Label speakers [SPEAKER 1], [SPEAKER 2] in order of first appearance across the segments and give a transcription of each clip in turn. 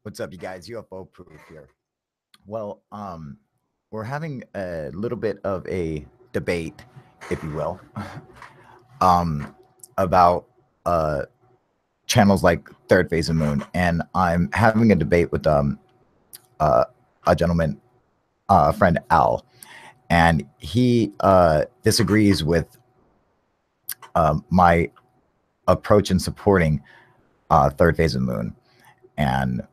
[SPEAKER 1] What's up, you guys? UFO proof here. Well, we're having a little bit of a debate, if you will, um, about uh, channels like Third Phase of Moon, and I'm having a debate with uh, a gentleman, a friend Al, and he disagrees with my approach in supporting Third Phase of Moon, and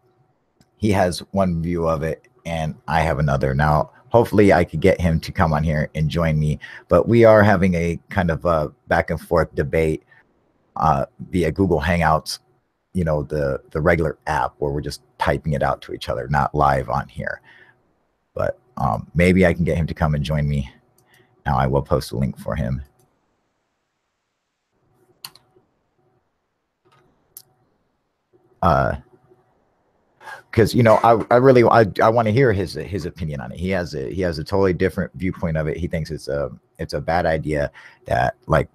[SPEAKER 1] he has one view of it and I have another. Now, hopefully, I could get him to come on here and join me, but we are having a kind of a back and forth debate via Google Hangouts, the regular app where we're just typing it out to each other, not live on here. But maybe I can get him to come and join me. Now, I will post a link for him. Because I really I want to hear his opinion on it. He has a totally different viewpoint of it. He thinks it's a bad idea that like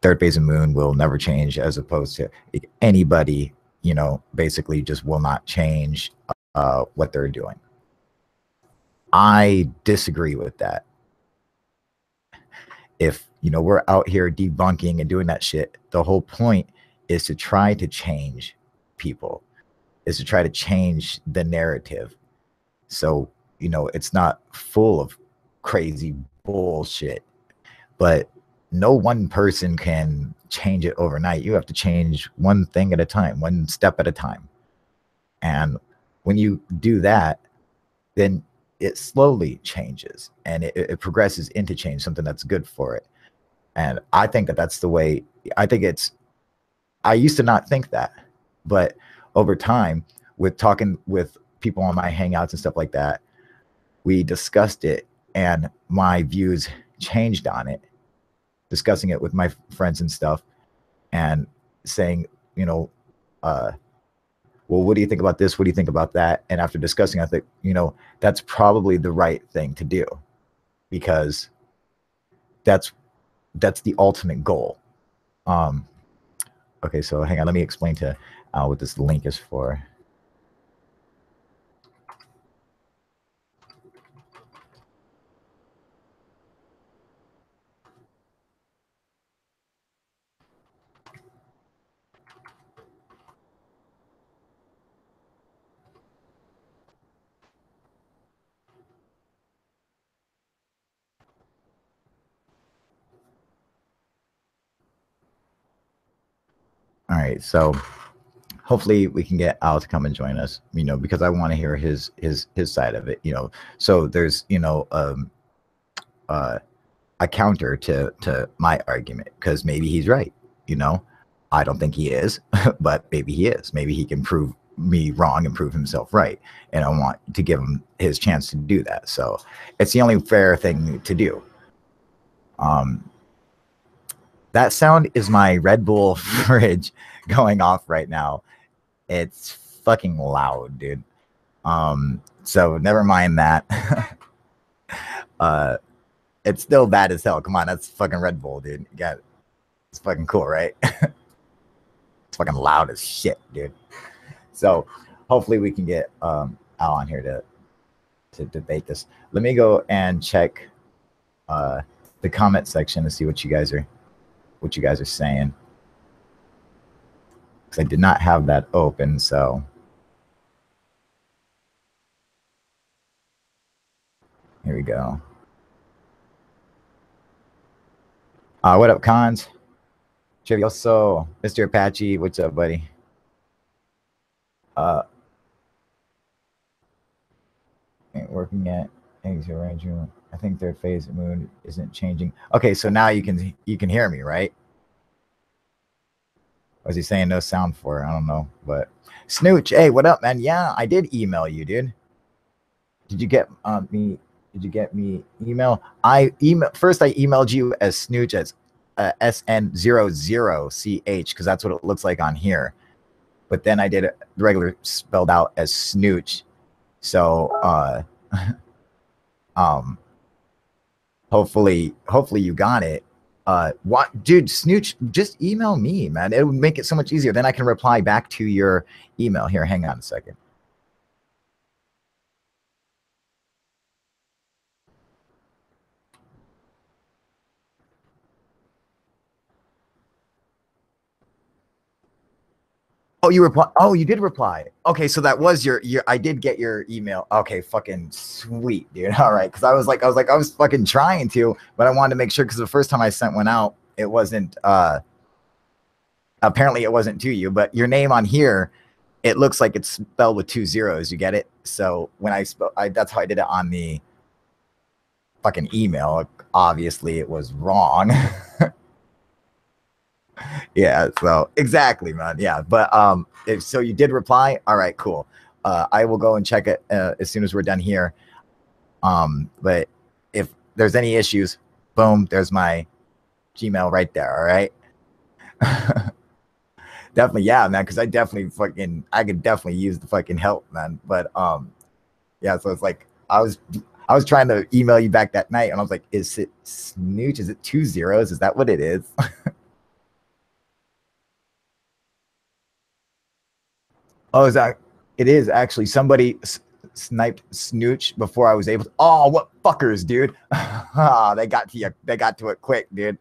[SPEAKER 1] Third Phase of Moon will never change, as opposed to anybody basically just will not change what they're doing. I disagree with that. If we're out here debunking and doing that shit, the whole point is to try to change people, is to try to change the narrative. So, it's not full of crazy bullshit, but no one person can change it overnight. You have to change one thing at a time, one step at a time. And when you do that, then it slowly changes and it progresses into change, something that's good for it. And I think that that's the way. I used to not think that, but over time, with talking with people on my hangouts and stuff like that, we discussed it and my views changed on it, discussing it with my friends and stuff and saying, well, what do you think about this? What do you think about that? And after discussing, I think, that's probably the right thing to do, because that's the ultimate goal. Okay, so hang on, let me explain to what this link is for. All right, so hopefully we can get Al to come and join us, because I want to hear his side of it, So there's, a counter to my argument, because maybe he's right, I don't think he is, but maybe he is. Maybe he can prove me wrong and prove himself right, and I want to give him his chance to do that. So it's the only fair thing to do. That sound is my Red Bull fridge going off right now. It's fucking loud, dude. So never mind that. It's still bad as hell. Come on, that's fucking Red Bull, dude. It's fucking cool, right? It's fucking loud as shit, dude. So hopefully we can get Al on here to debate this. Let me go and check the comment section to see what you guys are saying, because I did not have that open. So here we go. What up, Cons? Chivioso, Mr. Apache, what's up, buddy? Ain't working yet. Arrangement. I think Third Phase of Moon isn't changing. Okay, so now you can hear me, right? Was he saying no sound for it? I don't know, but Snooch, hey, what up, man? Yeah, I did email you, dude. Did you get me? Did you get me email? First. I emailed you as Snooch, as SN00CH, because that's what it looks like on here. But then I did it regular spelled out as Snooch. So hopefully you got it. What, dude? Snooch, just email me, man. It would make it so much easier. Then I can reply back to your email. Here, hang on a second. Oh, you reply. Oh, you did reply. Okay, so that was your. I did get your email. Okay, fucking sweet, dude. All right, because I was fucking trying to, but I wanted to make sure because the first time I sent one out, it wasn't. Apparently, it wasn't to you, but your name on here, it looks like it's spelled with 2 zeros. You get it? So when that's how I did it on the fucking email. Obviously, it was wrong. Yeah, so exactly, man. Yeah, but if so, you did reply. All right, cool. I will go and check it as soon as we're done here. But if there's any issues, boom, there's my Gmail right there. All right. Definitely, yeah, man. Because I could definitely use the fucking help, man. But yeah. So it's like I was trying to email you back that night, and I was like, "Is it Snooch? Is it 2 zeros? Is that what it is?" Oh, is that? It is actually somebody sniped Snooch before I was able to. Oh, what fuckers, dude! They got to you. They got to it quick, dude.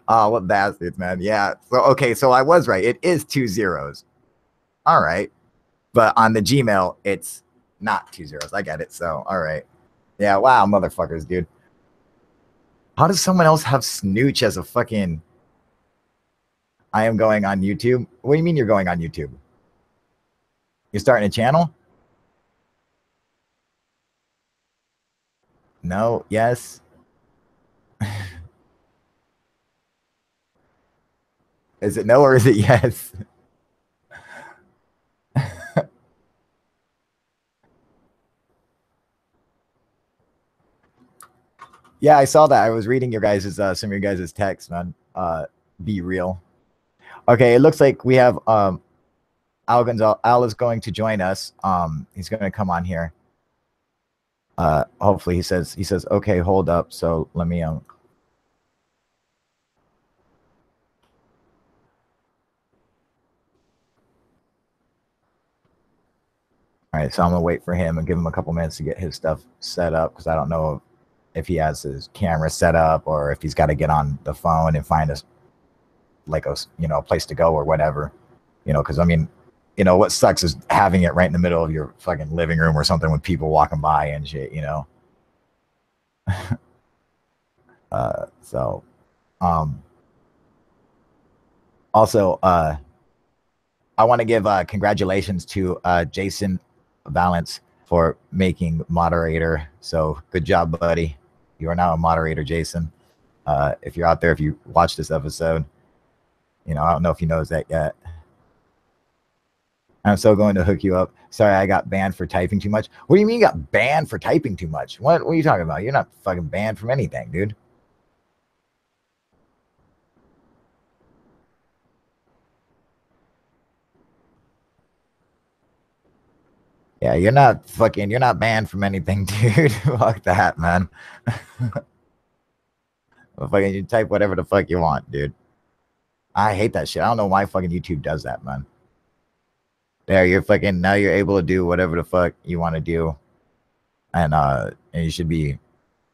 [SPEAKER 1] Oh, what bastards, man. Yeah. So okay, so I was right. It is 2 zeros. All right, but on the Gmail, it's not 2 zeros. I get it. So all right. Yeah. Wow, motherfuckers, dude. How does someone else have Snooch as a fucking? I am going on YouTube. What do you mean you're going on YouTube? You're starting a channel? No, yes. Is it no or is it yes? Yeah, I saw that. I was reading your guys' some of your guys' text, man. Be real. Okay, it looks like we have Al Gonzalez. Al is going to join us. He's going to come on here. Hopefully he says okay, hold up. So let me All right, so I'm gonna wait for him and give him a couple minutes to get his stuff set up because I don't know if he has his camera set up or if he's got to get on the phone and find us like a place to go or whatever. Because I mean, what sucks is having it right in the middle of your fucking living room or something with people walking by and shit. So also I want to give congratulations to Jason Valance for making moderator. So good job, buddy. You are now a moderator, Jason. If you're out there, if you watch this episode, I don't know if he knows that yet. I'm so going to hook you up. Sorry, I got banned for typing too much. What do you mean you got banned for typing too much? What are you talking about? You're not fucking banned from anything, dude. Yeah, you're not banned from anything, dude. Fuck that, man. Fucking you type whatever the fuck you want, dude. I hate that shit. I don't know why fucking YouTube does that, man. There, now you're able to do whatever the fuck you want to do. And you should be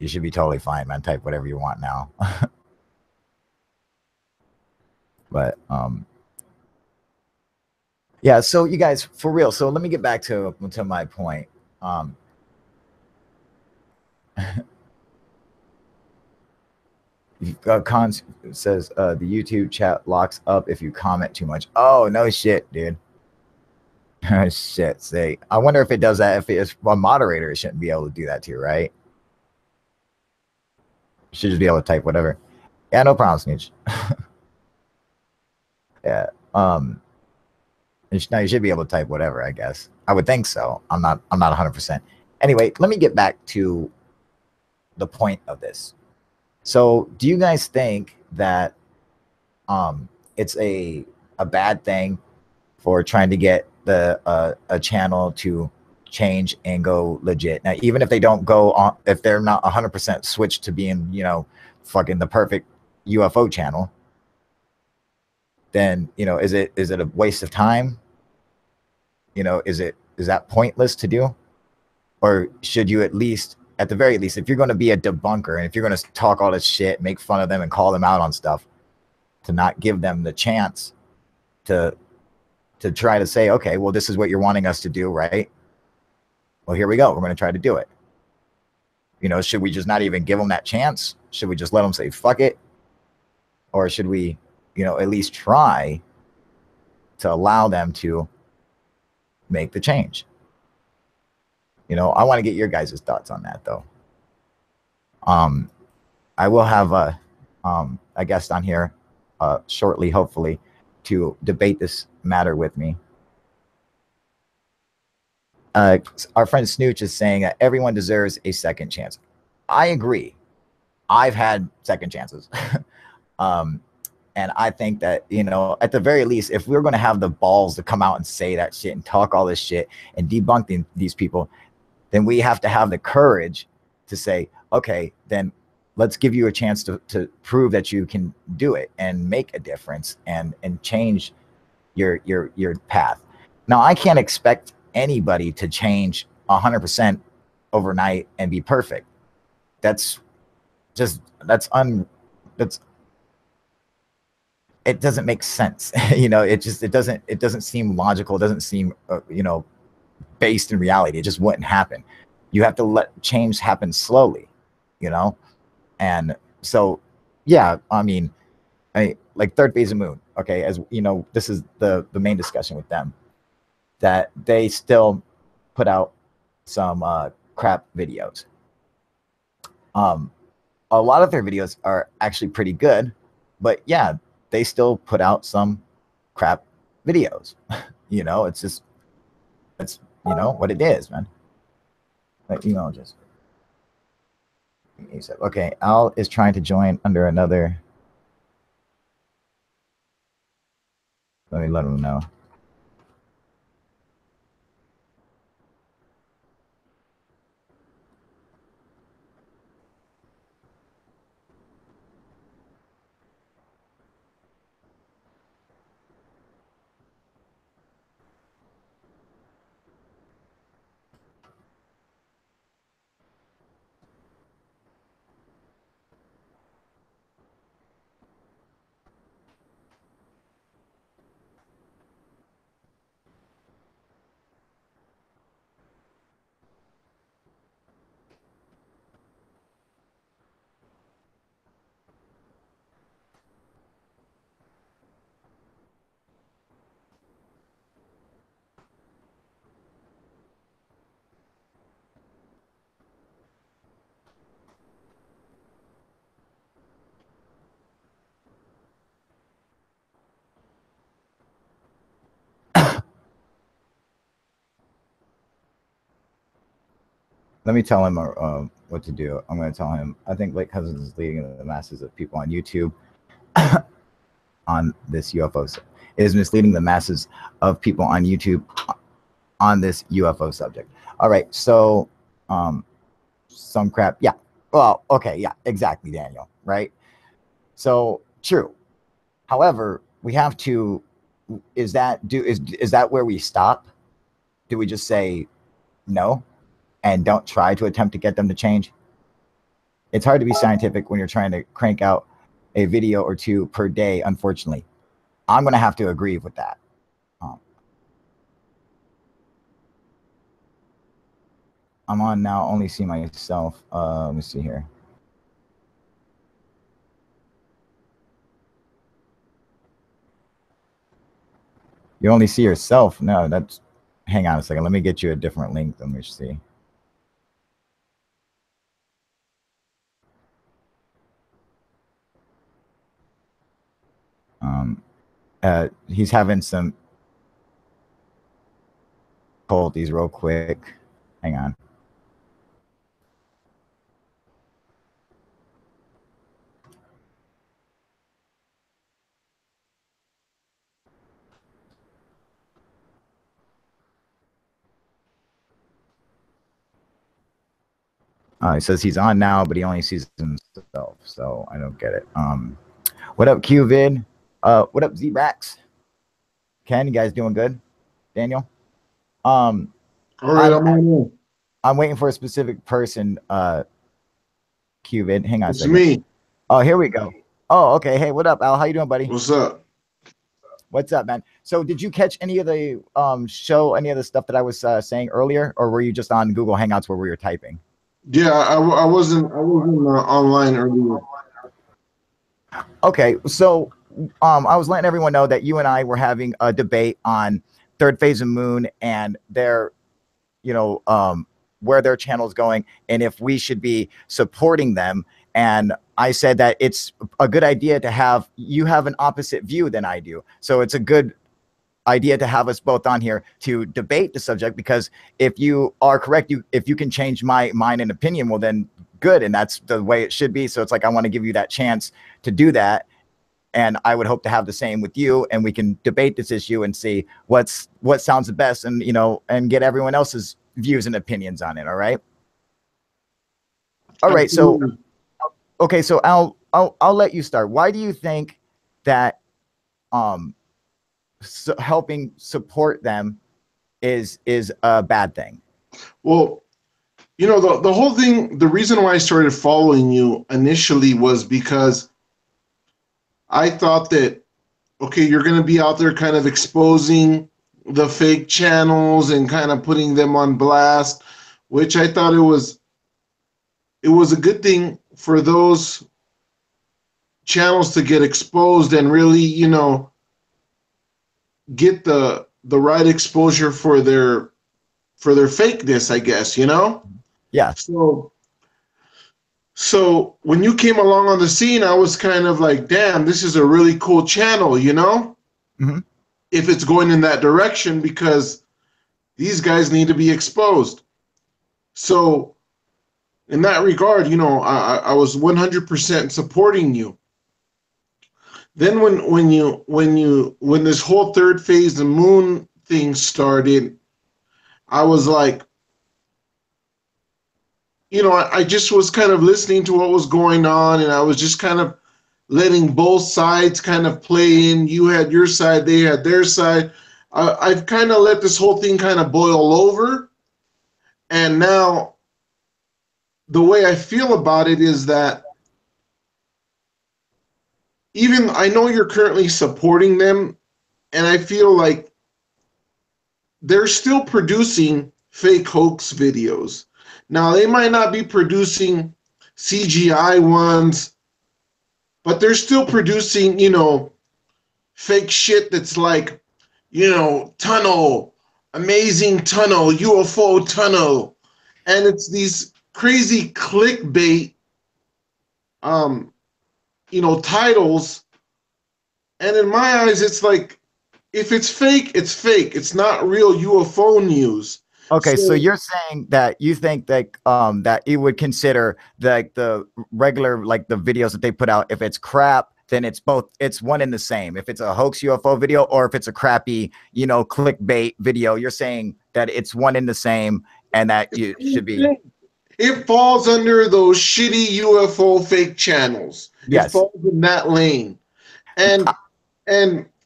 [SPEAKER 1] totally fine, man. Type whatever you want now. But yeah, so you guys, for real. So let me get back to my point. Cons says the YouTube chat locks up if you comment too much. Oh, no shit, dude. Shit, say. I wonder if it does that. If it's a moderator, it shouldn't be able to do that to you, right? You should just be able to type whatever. Yeah, no problem, Snitch. Yeah. Now you should be able to type whatever, I guess. I would think so. I'm not 100%. Anyway, let me get back to the point of this. So, do you guys think that it's a bad thing for trying to get a channel to change and go legit? Now, even if they don't go on, if they're not 100% switched to being, fucking the perfect UFO channel, then, is it a waste of time? Is that pointless to do? Or should you at the very least, if you're going to be a debunker and if you're going to talk all this shit, make fun of them and call them out on stuff, to not give them the chance to try to say, okay, well, this is what you're wanting us to do, right? Well, here we go. We're going to try to do it. You know, should we just not even give them that chance? Should we just let them say, fuck it? Or should we, you know, at least try to allow them to make the change? You know, I want to get your guys' thoughts on that, though. I will have a guest on here shortly, hopefully, to debate this matter with me. Our friend Snooch is saying that everyone deserves a second chance. I agree. I've had second chances. And I think that, you know, at the very least, if we're going to have the balls to come out and say that shit and talk all this shit and debunk these people, then we have to have the courage to say, okay, then let's give you a chance to prove that you can do it and make a difference and change your path. Now, I can't expect anybody to change 100% overnight and be perfect. That's it doesn't make sense. You know, it doesn't seem logical. It doesn't seem, you know, based in reality. It just wouldn't happen. You have to let change happen slowly, you know? And so, yeah, I mean, like Third Phase of Moon, okay, as you know, this is the main discussion with them, that they still put out some crap videos. A lot of their videos are actually pretty good, but yeah, they still put out some crap videos. You know, it's you know what it is, man. Like, you know, just okay. Al is trying to join under another. Let me let him know. Let me tell him what to do. I'm going to tell him. I think Lake Cousins is leading the masses of people on YouTube on this UFO. It is misleading the masses of people on YouTube on this UFO subject. All right, so some crap. Yeah. Well, okay. Yeah, exactly, Daniel. Right. So true. However, we have to. Is that where we stop? Do we just say no and don't try to attempt to get them to change? It's hard to be scientific when you're trying to crank out a video or two per day, unfortunately. I'm going to have to agree with that. I'm on now, only see myself. Let me see here. You only see yourself? No, that's... Hang on a second. Let me get you a different link. Let me see. He's having some difficulties real quick. Hang on. He says he's on now, but he only sees himself, so I don't get it. What up, QVid? What up, Zbrax? Ken, you guys doing good? Daniel?
[SPEAKER 2] All right,
[SPEAKER 1] I'm waiting for a specific person. QVid, hang on a second.
[SPEAKER 2] It's me.
[SPEAKER 1] Oh, here we go. Oh, okay. Hey, what up, Al? How you doing, buddy?
[SPEAKER 2] What's up?
[SPEAKER 1] What's up, man? So did you catch any of the any of the stuff that I was saying earlier, or were you just on Google Hangouts where we were typing?
[SPEAKER 2] Yeah, I wasn't online earlier.
[SPEAKER 1] Okay, so I was letting everyone know that you and I were having a debate on Third Phase of Moon and their, where their channel is going and if we should be supporting them. And I said that it's a good idea to have you have an opposite view than I do. So it's a good idea to have us both on here to debate the subject, because if you are correct, if you can change my mind and opinion, well then good, and that's the way it should be. So it's like I want to give you that chance to do that, and I would hope to have the same with you, and we can debate this issue and see what sounds the best, and and get everyone else's views and opinions on it. All right. All right. So okay, so I'll let you start. Why do you think that helping support them is a bad thing?
[SPEAKER 2] Well, the whole thing, the reason why I started following you initially was because I thought that, okay, you're going to be out there kind of exposing the fake channels and kind of putting them on blast, which I thought it was a good thing for those channels to get exposed and really, get the right exposure for their fakeness, I guess,
[SPEAKER 1] Yeah.
[SPEAKER 2] So when you came along on the scene, I was kind of like, damn, this is a really cool channel,
[SPEAKER 1] Mm-hmm.
[SPEAKER 2] if it's going in that direction, because these guys need to be exposed. So in that regard, I was 100% supporting you. Then when this whole Third Phase of Moon thing started, I was like, I just was kind of listening to what was going on, and I was just kind of letting both sides kind of play in. You had your side, they had their side. I've kind of let this whole thing kind of boil over, and now the way I feel about it is that even I know you're currently supporting them, and I feel like they're still producing fake hoax videos. Now, they might not be producing CGI ones, but they're still producing, fake shit that's like, tunnel, amazing tunnel, UFO tunnel. And it's these crazy clickbait, titles. And in my eyes, it's like, if it's fake, it's fake. It's not real UFO news.
[SPEAKER 1] Okay, so you're saying that you think that that you would consider the regular, like the videos that they put out, if it's crap, then it's one and the same. If it's a hoax UFO video or if it's a crappy, clickbait video, you're saying that it's one and the same, and that you should be.
[SPEAKER 2] It falls under those shitty UFO fake channels.
[SPEAKER 1] Yes.
[SPEAKER 2] It falls in that lane. And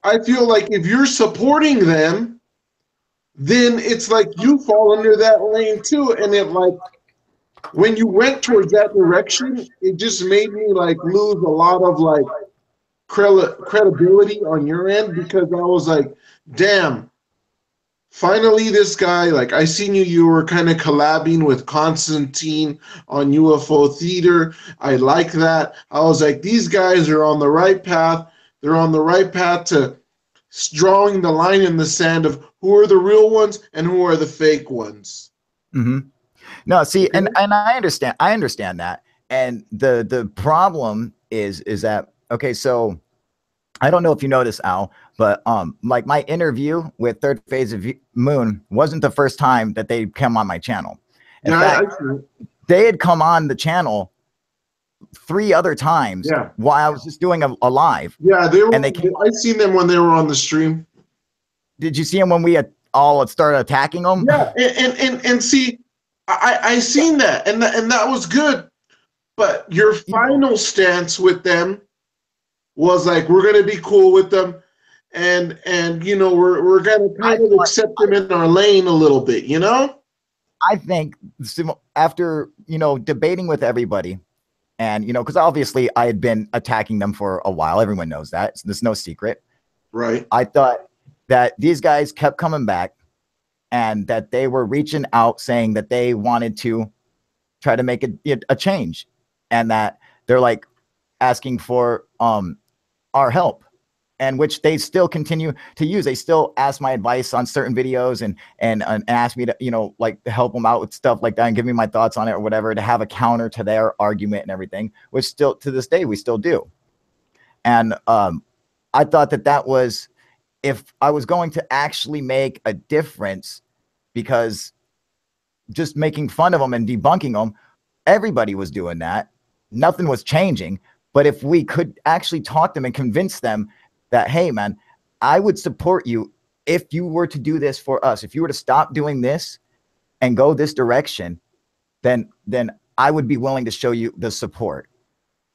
[SPEAKER 2] I feel like if you're supporting them, then it's like you fall under that lane too. And it, like, when you went towards that direction, it just made me like lose a lot of like credibility on your end, because I was like, damn, finally this guy, like, I seen you were kind of collabing with Constantine on UFO Theater. I like that. I was like, these guys are on the right path. They're on the right path to drawing the line in the sand of who are the real ones and who are the fake ones.
[SPEAKER 1] Mm-hmm. No, see, and I understand that. And the problem is that, okay, so I don't know if you know this, Al, but like my interview with Third Phase of Moon wasn't the first time that they come on my channel. In fact, they had come on the channel 3 other times while I was just doing a live.
[SPEAKER 2] Yeah, I seen them when they were on the stream.
[SPEAKER 1] Did you see them when we had all started attacking them?
[SPEAKER 2] Yeah, and see, I seen that, and that was good. But your final stance with them was like, we're gonna be cool with them, and we're gonna kind of accept them in our lane a little bit,
[SPEAKER 1] I think after debating with everybody, and because obviously I had been attacking them for a while, everyone knows that, so there's no secret.
[SPEAKER 2] Right.
[SPEAKER 1] I thought that these guys kept coming back and that they were reaching out saying that they wanted to try to make a change, and that they're like asking for our help, and which they still continue to use. They still ask my advice on certain videos and ask me to, you know, like to help them out with stuff like that and give me my thoughts on it or whatever, to have a counter to their argument and everything, which still to this day we still do. And I thought that that was, if I was going to actually make a difference, because just making fun of them and debunking them, everybody was doing that. Nothing was changing. But if we could actually talk to them and convince them that, hey, man, I would support you if you were to do this for us. If you were to stop doing this and go this direction, then I would be willing to show you the support.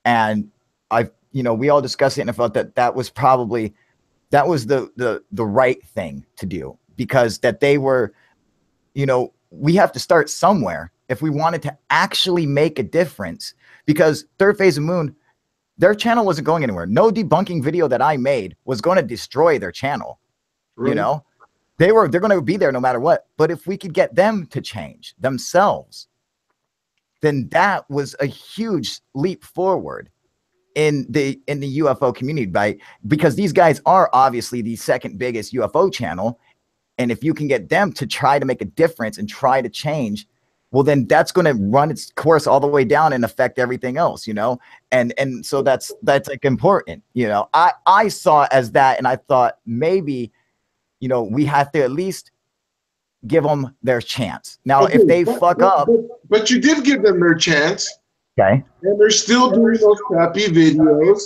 [SPEAKER 1] And you know, we all discussed it, and I felt that that was probably, that was the right thing to do, because that they were, you know, we have to start somewhere if we wanted to actually make a difference, because Third Phase of Moon, their channel wasn't going anywhere. No debunking video that I made was going to destroy their channel. Really? You know, they're going to be there no matter what. But if we could get them to change themselves, then that was a huge leap forward in the UFO community, because these guys are obviously the second biggest UFO channel. And if you can get them to try to make a difference and try to change, well, then that's going to run its course all the way down and affect everything else, you know? And so that's like important, you know. I saw it as that, and I thought maybe, you know, we have to at least give them their chance. Now, okay, if they fuck up.
[SPEAKER 2] But you did give them their chance.
[SPEAKER 1] Okay.
[SPEAKER 2] And they're still doing those crappy videos.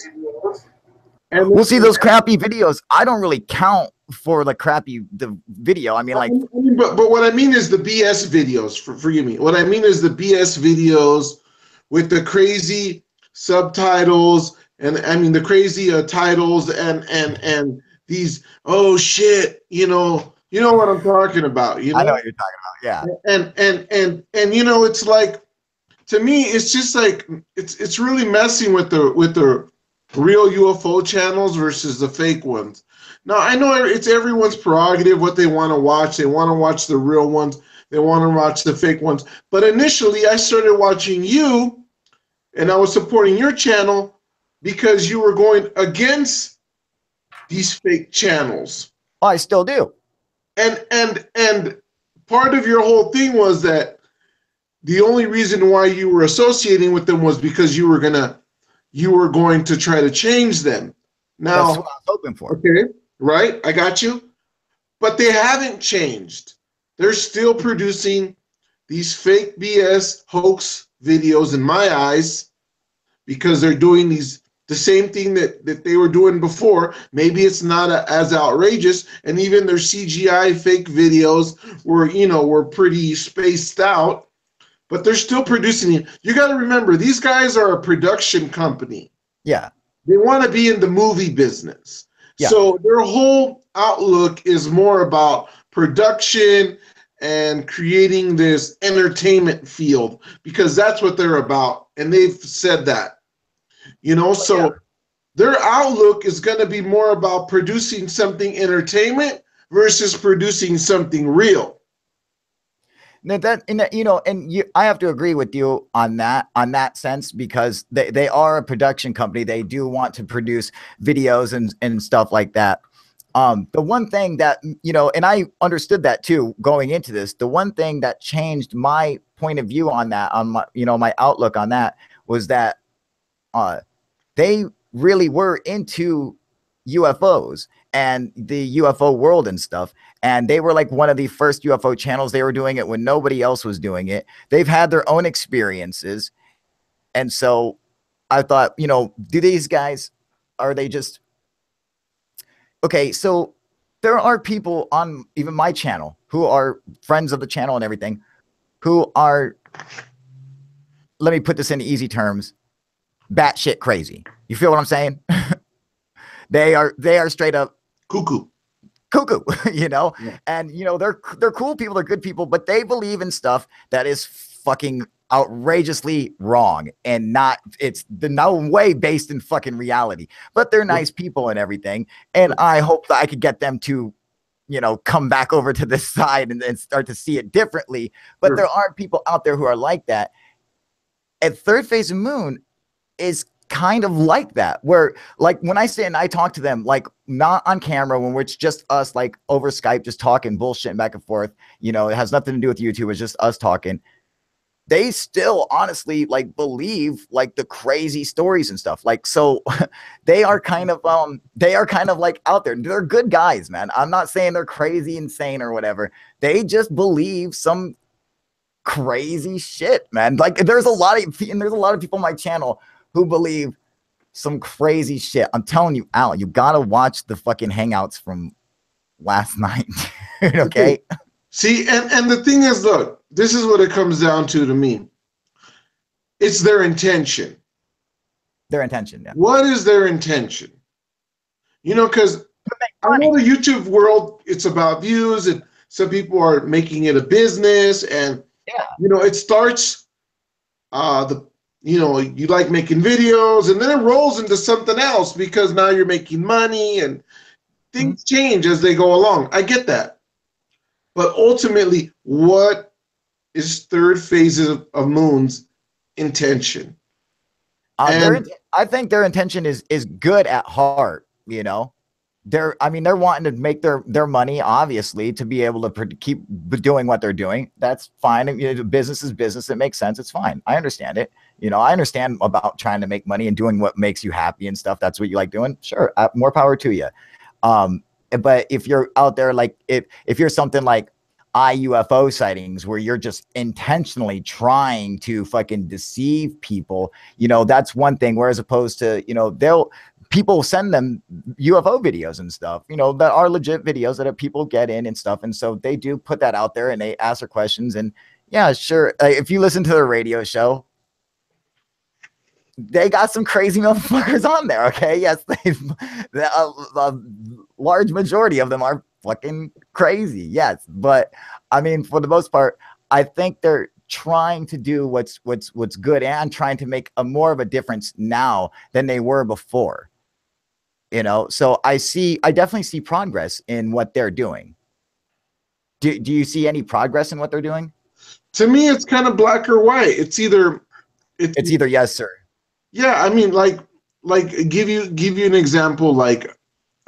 [SPEAKER 1] And we'll see those crappy videos. I don't really count for the video. I mean, like,
[SPEAKER 2] but what I mean is the BS videos. Forgive me. What I mean is the BS videos with the crazy subtitles, and I mean the crazy titles and these, oh shit, you know what I'm talking about. You know?
[SPEAKER 1] I know what you're talking
[SPEAKER 2] about. Yeah. And you know, it's like, to me, it's just like it's really messing with the real UFO channels versus the fake ones. Now, I know it's everyone's prerogative what they want to watch. They want to watch the real ones. They want to watch the fake ones. But initially, I started watching you, and I was supporting your channel because you were going against these fake channels.
[SPEAKER 1] Oh, I still do.
[SPEAKER 2] And part of your whole thing was that the only reason why you were associating with them was because you were going to try to change them. Now,
[SPEAKER 1] that's what I was hoping for.
[SPEAKER 2] Okay, right? I got you. But they haven't changed. They're still producing these fake BS hoax videos in my eyes, because they're doing the same thing that they were doing before. Maybe it's not as outrageous, and even their CGI fake videos were pretty spaced out. But they're still producing it. You got to remember, these guys are a production company.
[SPEAKER 1] Yeah.
[SPEAKER 2] They want to be in the movie business. Yeah. So their whole outlook is more about production and creating this entertainment field, because that's what they're about. And they've said that, you know, so yeah. Their outlook is going to be more about producing something entertainment versus producing something real.
[SPEAKER 1] Now I have to agree with you on that sense, because they are a production company. They do want to produce videos and stuff like that. The one thing that, you know, and I understood that too going into this, the one thing that changed my point of view on that, on my, you know, my outlook on that, was that they really were into UFOs and the UFO world and stuff. And they were like one of the first UFO channels. They were doing it when nobody else was doing it. They've had their own experiences. And so I thought, you know, do these guys, are they just, okay, so there are people on even my channel who are friends of the channel and everything, who are, let me put this in easy terms, batshit crazy. You feel what I'm saying? They are straight up
[SPEAKER 2] cuckoo,
[SPEAKER 1] you know.
[SPEAKER 2] Yeah.
[SPEAKER 1] And you know, they're cool people, they're good people, but they believe in stuff that is fucking outrageously wrong and not, it's the no way based in fucking reality, but they're nice people and everything. And I hope that I could get them to, you know, come back over to this side and start to see it differently. But there are people out there who are like that. And Third Phase of Moon is kind of like that, where like when I say and I talk to them, like not on camera, when it's just us like over Skype, just talking bullshit back and forth, you know, it has nothing to do with YouTube. It's just us talking. They still honestly like believe like the crazy stories and stuff. Like, so they are kind of like out there. They're good guys, man. I'm not saying they're crazy, insane or whatever. They just believe some crazy shit, man. Like there's a lot of people on my channel who believe some crazy shit. I'm telling you, Alan, you gotta watch the fucking hangouts from last night. Okay.
[SPEAKER 2] See, and the thing is, look, this is what it comes down to me. It's their intention.
[SPEAKER 1] Their intention, yeah.
[SPEAKER 2] What is their intention? You know, because I know the YouTube world, it's about views, and some people are making it a business, and you know, it starts you know, you like making videos, and then it rolls into something else because now you're making money and things change as they go along. I get that. But ultimately, what is Third Phase of Moon's intention?
[SPEAKER 1] I think their intention is good at heart, you know. They're wanting to make their money, obviously, to be able to keep doing what they're doing. That's fine. You know, business is business. It makes sense. It's fine. I understand it. You know, I understand about trying to make money and doing what makes you happy and stuff. That's what you like doing. Sure. More power to you. But if you're out there, like if you're something like UFO sightings where you're just intentionally trying to fucking deceive people, you know, that's one thing. Whereas opposed to, you know, people send them UFO videos and stuff, you know, that are legit videos that people get in and stuff. And so they do put that out there and they ask their questions. And yeah, sure. If you listen to the radio show, they got some crazy motherfuckers on there. Okay. Yes. A large majority of them are fucking crazy. Yes. But I mean, for the most part, I think they're trying to do what's good and trying to make more of a difference now than they were before. You know, so I definitely see progress in what they're doing. Do you see any progress in what they're doing?
[SPEAKER 2] To me, it's kind of black or white. It's either
[SPEAKER 1] yes, sir.
[SPEAKER 2] Yeah, I mean, like give you an example, like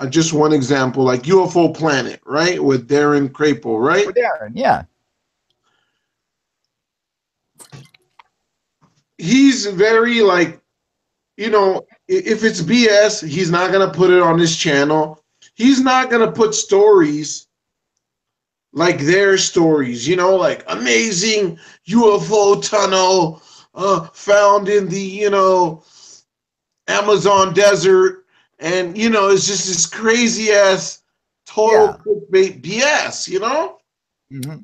[SPEAKER 2] just one example, like UFO Planet, right, with Darren Krapel, right?
[SPEAKER 1] With Darren, yeah.
[SPEAKER 2] He's very like, you know, if it's BS, he's not going to put it on his channel. He's not going to put stories like their stories, you know, like amazing UFO tunnel found in the, you know, Amazon desert. And, you know, it's just this crazy ass total clickbait BS, you know?
[SPEAKER 1] Mm-hmm.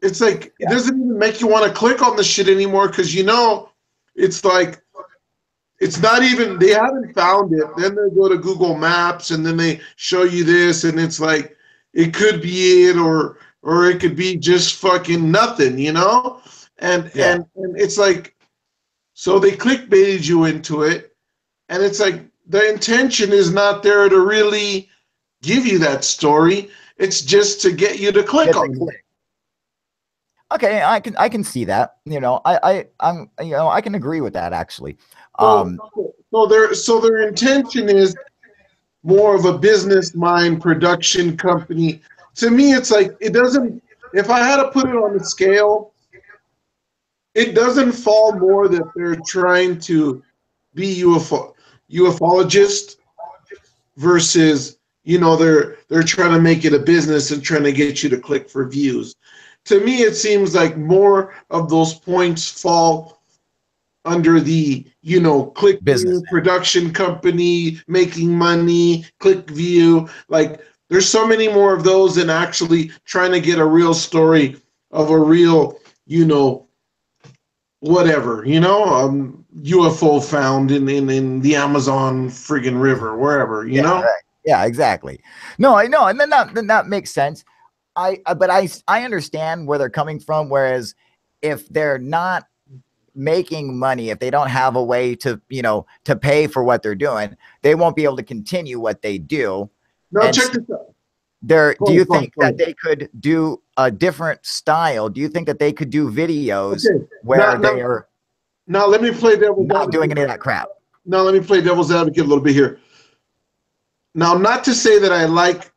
[SPEAKER 2] It's like, it doesn't even make you want to click on the shit anymore because, you know, it's like, it's not even, they haven't found it. Then they go to Google Maps and then they show you this and it's like, it could be it or it could be just fucking nothing, you know? And it's like, so they clickbaited you into it. And it's like, the intention is not there to really give you that story. It's just to get you to click on it.
[SPEAKER 1] Okay, I can see that. You know, I'm you know, I can agree with that actually.
[SPEAKER 2] So their intention is more of a business mind production company. To me, it's like it doesn't. If I had to put it on the scale, it doesn't fall more that they're trying to be ufologist versus, you know, they're trying to make it a business and trying to get you to click for views. To me, it seems like more of those points fall under the, you know, click
[SPEAKER 1] business
[SPEAKER 2] production company, making money, click view. Like there's so many more of those than actually trying to get a real story of a real, you know, whatever, you know, UFO found in the Amazon friggin' river, wherever, you know?
[SPEAKER 1] Right. Yeah, exactly. No, I know. And then that makes sense. But I understand where they're coming from. Whereas if they're not making money, if they don't have a way to, to pay for what they're doing, they won't be able to continue what they do.
[SPEAKER 2] Now check this out.
[SPEAKER 1] Do you think that they could do a different style? Do you think that they could do videos where they are
[SPEAKER 2] now let me play devil's
[SPEAKER 1] not doing any of that crap?
[SPEAKER 2] Now let me play devil's advocate a little bit here. Now, not to say that I like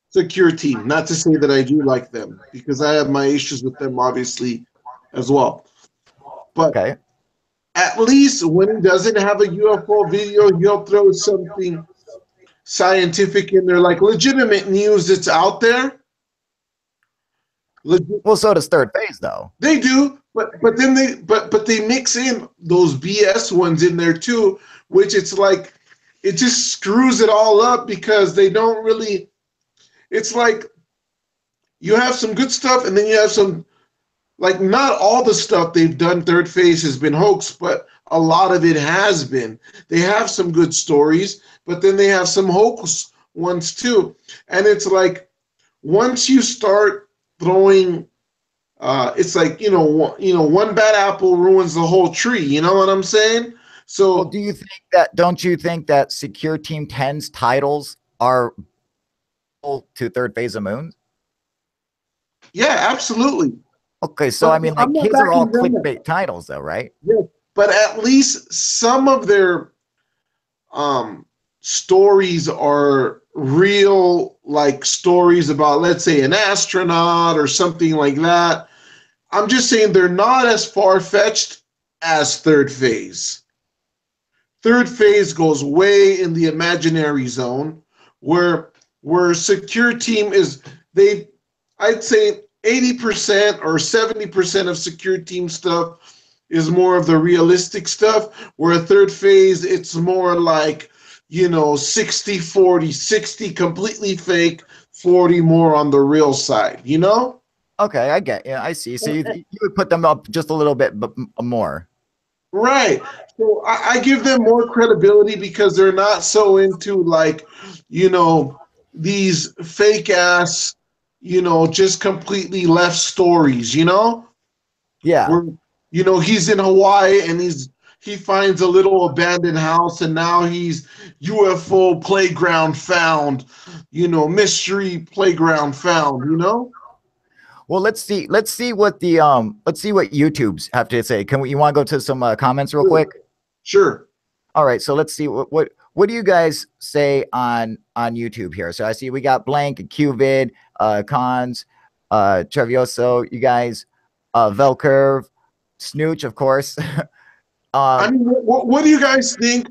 [SPEAKER 2] Secure Team, not to say that I do like them, because I have my issues with them obviously as well. But at least when he doesn't have a UFO video, he'll throw something scientific in there, like legitimate news that's out there.
[SPEAKER 1] Well, so does Third Phase, though.
[SPEAKER 2] They do, but then they mix in those BS ones in there too, which it's like it just screws it all up because they don't really. It's like you have some good stuff, and then you have some, like, not all the stuff they've done. Third Phase has been hoax, but a lot of it has been. They have some good stories, but then they have some hoax ones too, and it's like once you start throwing, it's like one bad apple ruins the whole tree. You know what I'm saying? So,
[SPEAKER 1] well, don't you think that Secure Team 10's titles are to Third Phase of Moon?
[SPEAKER 2] Yeah, absolutely.
[SPEAKER 1] Okay, so I mean, like, his are all clickbait titles, though, right?
[SPEAKER 2] Yeah, but at least some of their stories are real, like stories about, let's say, an astronaut or something like that. I'm just saying they're not as far-fetched as Third Phase. Third Phase goes way in the imaginary zone, where Secure Team is, I'd say 80% or 70% of Secure Team stuff is more of the realistic stuff, where Third Phase, it's more like, 60-40, 60 completely fake, 40 more on the real side,
[SPEAKER 1] Okay, I get. Yeah, I see. So you would put them up just a little bit more.
[SPEAKER 2] Right. So I give them more credibility because they're not so into, like, these fake ass, just completely left stories,
[SPEAKER 1] Yeah.
[SPEAKER 2] Where, he's in Hawaii and he finds a little abandoned house and now he's UFO playground found, mystery playground found,
[SPEAKER 1] Well, let's see what YouTube's have to say. You want to go to some comments real quick?
[SPEAKER 2] Sure.
[SPEAKER 1] All right, so let's see what do you guys say on YouTube here? So I see we got Blank, QVid, Cons, Trevioso, you guys, Velcurve, Snooch, of course.
[SPEAKER 2] I mean, what do you guys think?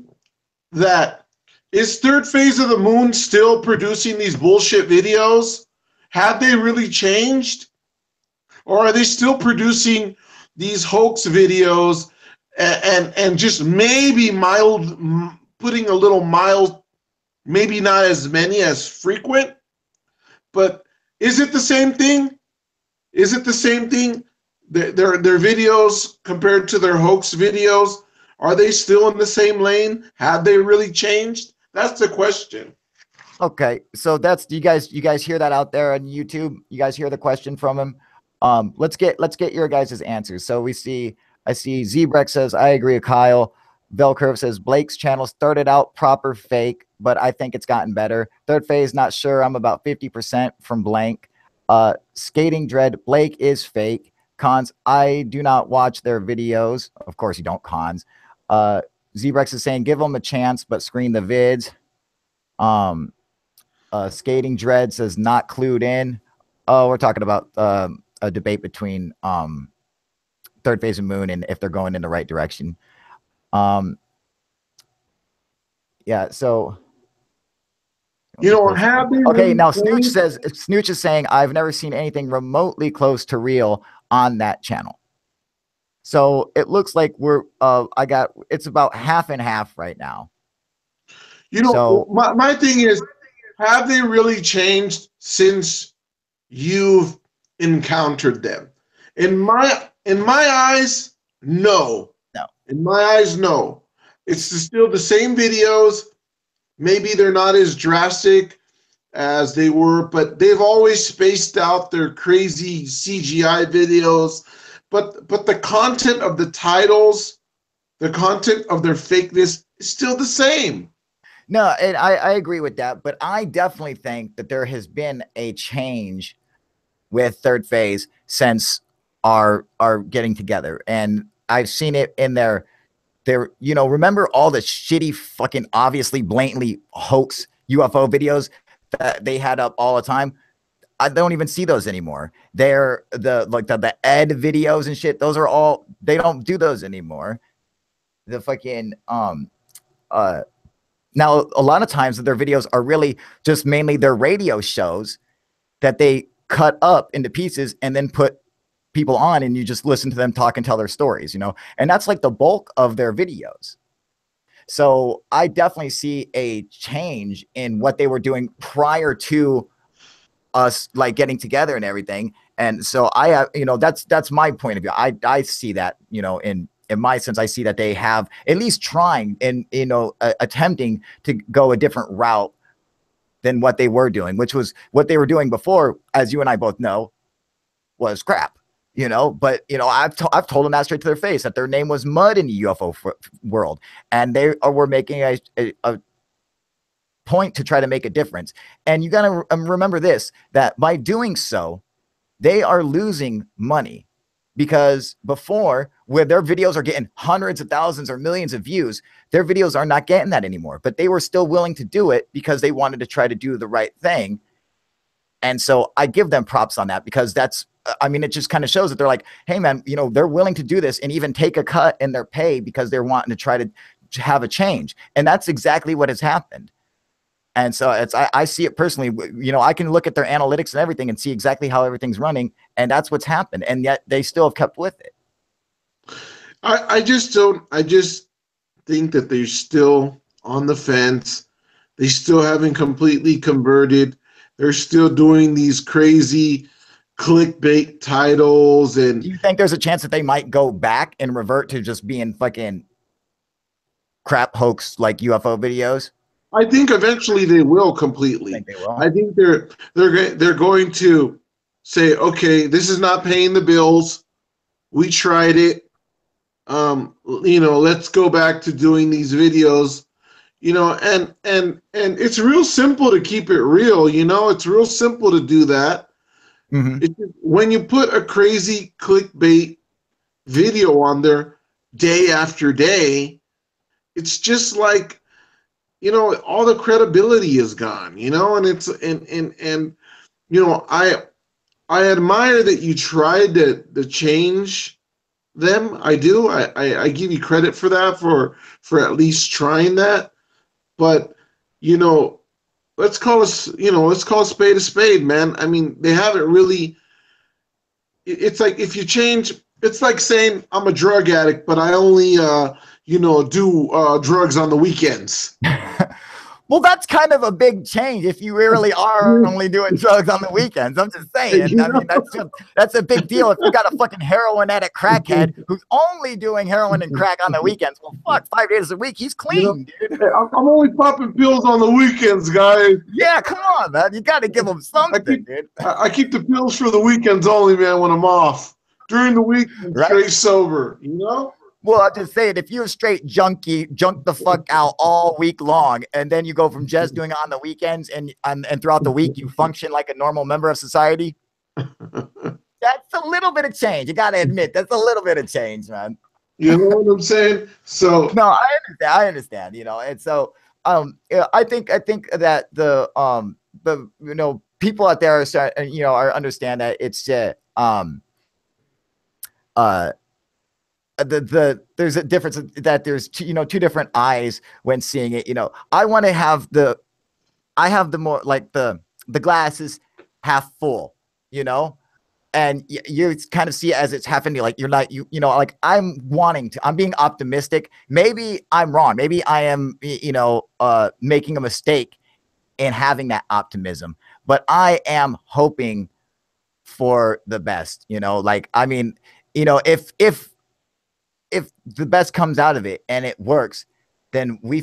[SPEAKER 2] That is Third Phase of the Moon still producing these bullshit videos? Have they really changed? Or are they still producing these hoax videos and just maybe putting a little mild, maybe not as many as frequent, but is it the same thing? Is it the same thing? Their videos compared to their hoax videos, are they still in the same lane? Have they really changed? That's the question.
[SPEAKER 1] Okay, so that's you guys hear that out there on YouTube? You guys hear the question from him? Let's get your guys' answers. So I see Zebrex says, I agree with Kyle. Velcurve says Blake's channel started out proper fake, but I think it's gotten better. Third Phase, not sure. I'm about 50% from Blank. Skating Dread, Blake is fake. Cons, I do not watch their videos. Of course you don't, Cons. Zebrex is saying give them a chance, but screen the vids. Skating Dread says not clued in. Oh, we're talking about a debate between Third Phase and Moon and if they're going in the right direction. Yeah, so
[SPEAKER 2] okay,
[SPEAKER 1] now Snooch is saying I've never seen anything remotely close to real on that channel. So it looks like it's about half and half right now.
[SPEAKER 2] My thing is, have they really changed since you've encountered them? In my eyes, no.
[SPEAKER 1] No.
[SPEAKER 2] In my eyes, no. It's still the same videos. Maybe they're not as drastic as they were, but they've always spaced out their crazy CGI videos. but the content of the titles, the content of their fakeness is still the same.
[SPEAKER 1] No, and I agree with that, but I definitely think that there has been a change with Third Phase since our getting together, and I've seen it in their remember all the shitty fucking obviously blatantly hoax UFO videos that they had up all the time. I don't even see those anymore. They're the Ed videos and shit. Those are all, they don't do those anymore. The fucking now a lot of times their videos are really just mainly their radio shows that they cut up into pieces and then put people on, and you just listen to them talk and tell their stories, and that's like the bulk of their videos. So I definitely see a change in what they were doing prior to us like getting together and everything. And so I that's my point of view. I see that, in my sense, I see that they have at least trying and attempting to go a different route than what they were doing, which was what they were doing before, as you and I both know, was crap. But I've told them that straight to their face, that their name was mud in the UFO world, and they were making a point to try to make a difference. And you got to remember this, that by doing so, they are losing money, because before, where their videos are getting hundreds of thousands or millions of views, their videos are not getting that anymore, but they were still willing to do it because they wanted to try to do the right thing. And so I give them props on that, because it just kind of shows that they're like, hey man, they're willing to do this and even take a cut in their pay because they're wanting to try to have a change. And that's exactly what has happened. And so I see it personally. I can look at their analytics and everything and see exactly how everything's running, and that's what's happened. And yet they still have kept with it.
[SPEAKER 2] I just think that they're still on the fence. They still haven't completely converted. They're still doing these crazy clickbait titles. And
[SPEAKER 1] do you think there's a chance that they might go back and revert to just being fucking crap hoax like UFO videos?
[SPEAKER 2] I think eventually they will completely. I think they're going to say, okay, this is not paying the bills. We tried it. Let's go back to doing these videos. And it's real simple to keep it real. It's real simple to do that. Mm-hmm. When you put a crazy clickbait video on there day after day, it's just like, all the credibility is gone, and it's, I admire that you tried to change them. I do. I give you credit for that, for at least trying that. But, let's call a spade a spade, man. I mean, they haven't really, it's like, if you change, it's like saying I'm a drug addict, but I only, do drugs on the weekends.
[SPEAKER 1] Well, that's kind of a big change if you really are only doing drugs on the weekends. I'm just saying. I mean, that's a big deal. If you got a fucking heroin addict crackhead who's only doing heroin and crack on the weekends, well, fuck, 5 days a week, he's clean, dude.
[SPEAKER 2] I'm only popping pills on the weekends, guys.
[SPEAKER 1] Yeah, come on, man. You got to give them something, dude.
[SPEAKER 2] I keep the pills for the weekends only, man, when I'm off. During the week, I'm straight sober,
[SPEAKER 1] Well, I'm just saying, if you're a straight junkie, junk the fuck out all week long, and then you go from just doing it on the weekends and throughout the week you function like a normal member of society, that's a little bit of change. You got to admit, that's a little bit of change, man.
[SPEAKER 2] You know what I'm saying? So
[SPEAKER 1] no, I understand. And so I think that the people out there are understand that it's there's a difference, that there's two different eyes when seeing it. I want to have I have the more like the glass is half full, and you kind of see it as it's half empty. Like you're not, like I'm being optimistic. Maybe I'm wrong. Maybe I am, making a mistake in having that optimism, but I am hoping for the best, like, I mean, if the best comes out of it and it works, then we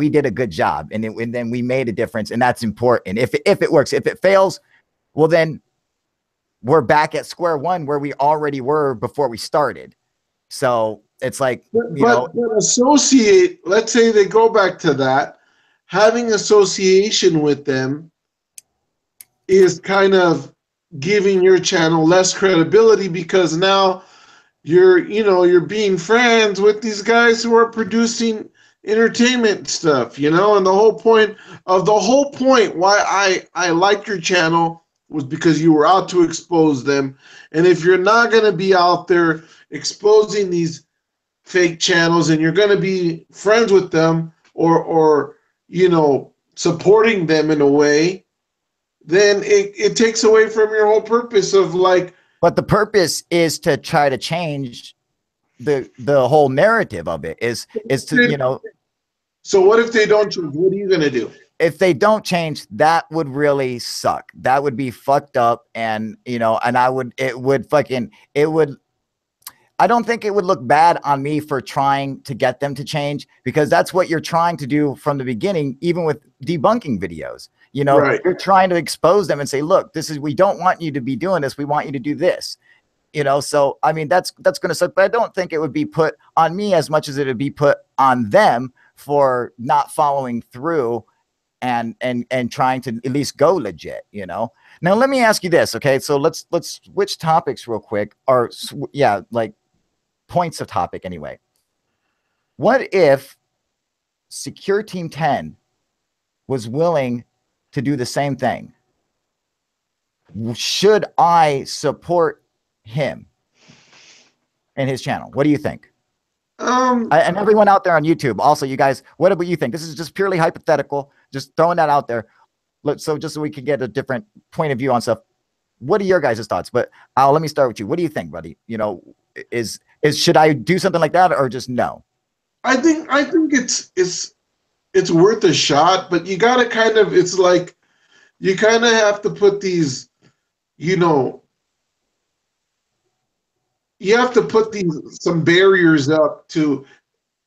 [SPEAKER 1] did a good job, and then we made a difference, and that's important. If it works, if it fails, well then we're back at square one where we already were before we started. So it's like,
[SPEAKER 2] but associate, let's say they go back to that, having association with them is kind of giving your channel less credibility, because now you're being friends with these guys who are producing entertainment stuff, and the whole point why I liked your channel was because you were out to expose them. And if you're not going to be out there exposing these fake channels, and you're going to be friends with them, or supporting them in a way, then it takes away from your whole purpose of like.
[SPEAKER 1] But the purpose is to try to change the whole narrative of it, is to,
[SPEAKER 2] So what if they don't change? What are you going to do?
[SPEAKER 1] If they don't change, that would really suck. That would be fucked up. And, I don't think it would look bad on me for trying to get them to change, because that's what you're trying to do from the beginning, even with debunking videos.
[SPEAKER 2] Right.
[SPEAKER 1] You're trying to expose them and say, look, we don't want you to be doing this. We want you to do this. So I mean, that's going to suck, but I don't think it would be put on me as much as it would be put on them for not following through and trying to at least go legit. Now let me ask you this. Okay. So let's switch topics real quick, or like points of topic anyway. What if Secure Team 10 was willing to do the same thing? Should I support him and his channel? What do you think? And everyone out there on YouTube, also, you guys, what do you think? This is just purely hypothetical, just throwing that out there. Just so we can get a different point of view on stuff. What are your guys' thoughts? But let me start with you. What do you think, buddy? Should I do something like that, or just no?
[SPEAKER 2] I think it's worth a shot, but you gotta it's like you kind of have to put these, you have to put some barriers up to,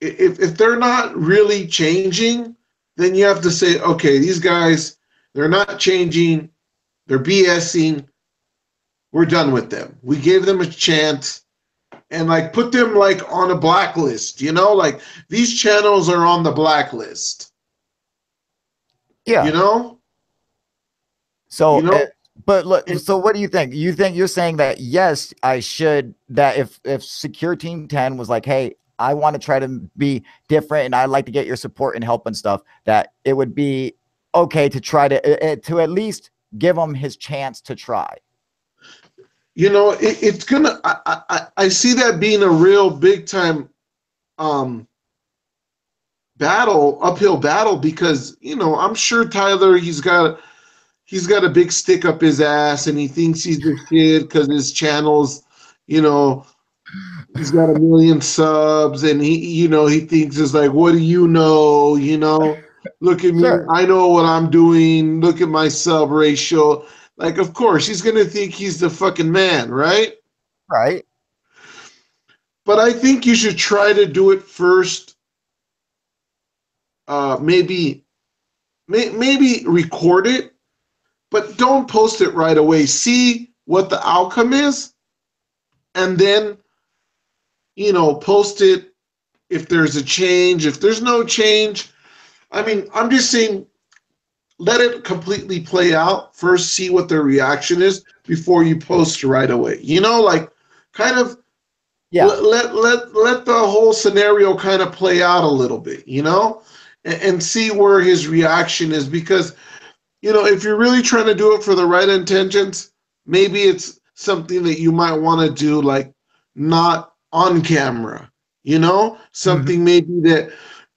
[SPEAKER 2] if they're not really changing, then you have to say, okay, these guys, they're not changing, they're BSing, we're done with them. We gave them a chance, and like put them like on a blacklist, like these channels are on the blacklist.
[SPEAKER 1] Yeah. So, but look, so what do you think? You're saying that, yes, I should, that if Secure Team 10 was like, hey, I want to try to be different and I'd like to get your support and help and stuff, that it would be okay to try to at least give him his chance to try.
[SPEAKER 2] It's gonna, I see that being a real big time uphill battle, because I'm sure Tyler, he's got a big stick up his ass, and he thinks he's the kid because his channel's, he's got 1 million subs, and he thinks it's like, what do you know? Look at me, sure. I know what I'm doing. Look at my sub ratio. Like, of course, he's gonna think he's the fucking man, right?
[SPEAKER 1] Right.
[SPEAKER 2] But I think you should try to do it first. Maybe record it, but don't post it right away. See what the outcome is, and then, post it if there's a change. If there's no change, I mean, I'm just saying, let it completely play out first, see what their reaction is before you post right away. Like kind of let the whole scenario kind of play out a little bit, and see where his reaction is, because if you're really trying to do it for the right intentions, maybe it's something that you might want to do, like not on camera, something maybe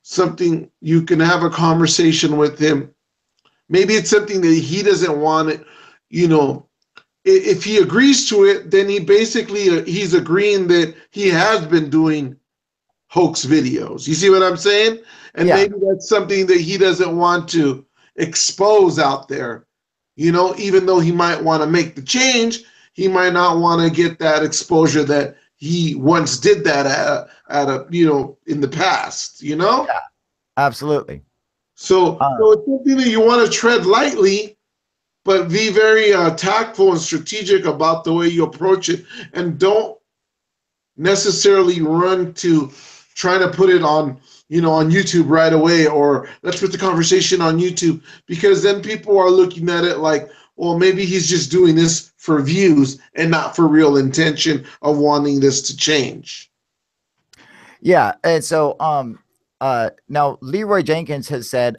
[SPEAKER 2] something you can have a conversation with him. Maybe it's something that he doesn't want it, if he agrees to it, then he's agreeing that he has been doing hoax videos. You see what I'm saying? And maybe that's something that he doesn't want to expose out there, even though he might want to make the change, he might not want to get that exposure that he once did that in the past,
[SPEAKER 1] Yeah, absolutely.
[SPEAKER 2] So it's something that you want to tread lightly, but be very tactful and strategic about the way you approach it, and don't necessarily run to trying to put it on, on YouTube right away, or let's put the conversation on YouTube, because then people are looking at it like, well, maybe he's just doing this for views and not for real intention of wanting this to change.
[SPEAKER 1] Yeah, and so now Leroy Jenkins has said,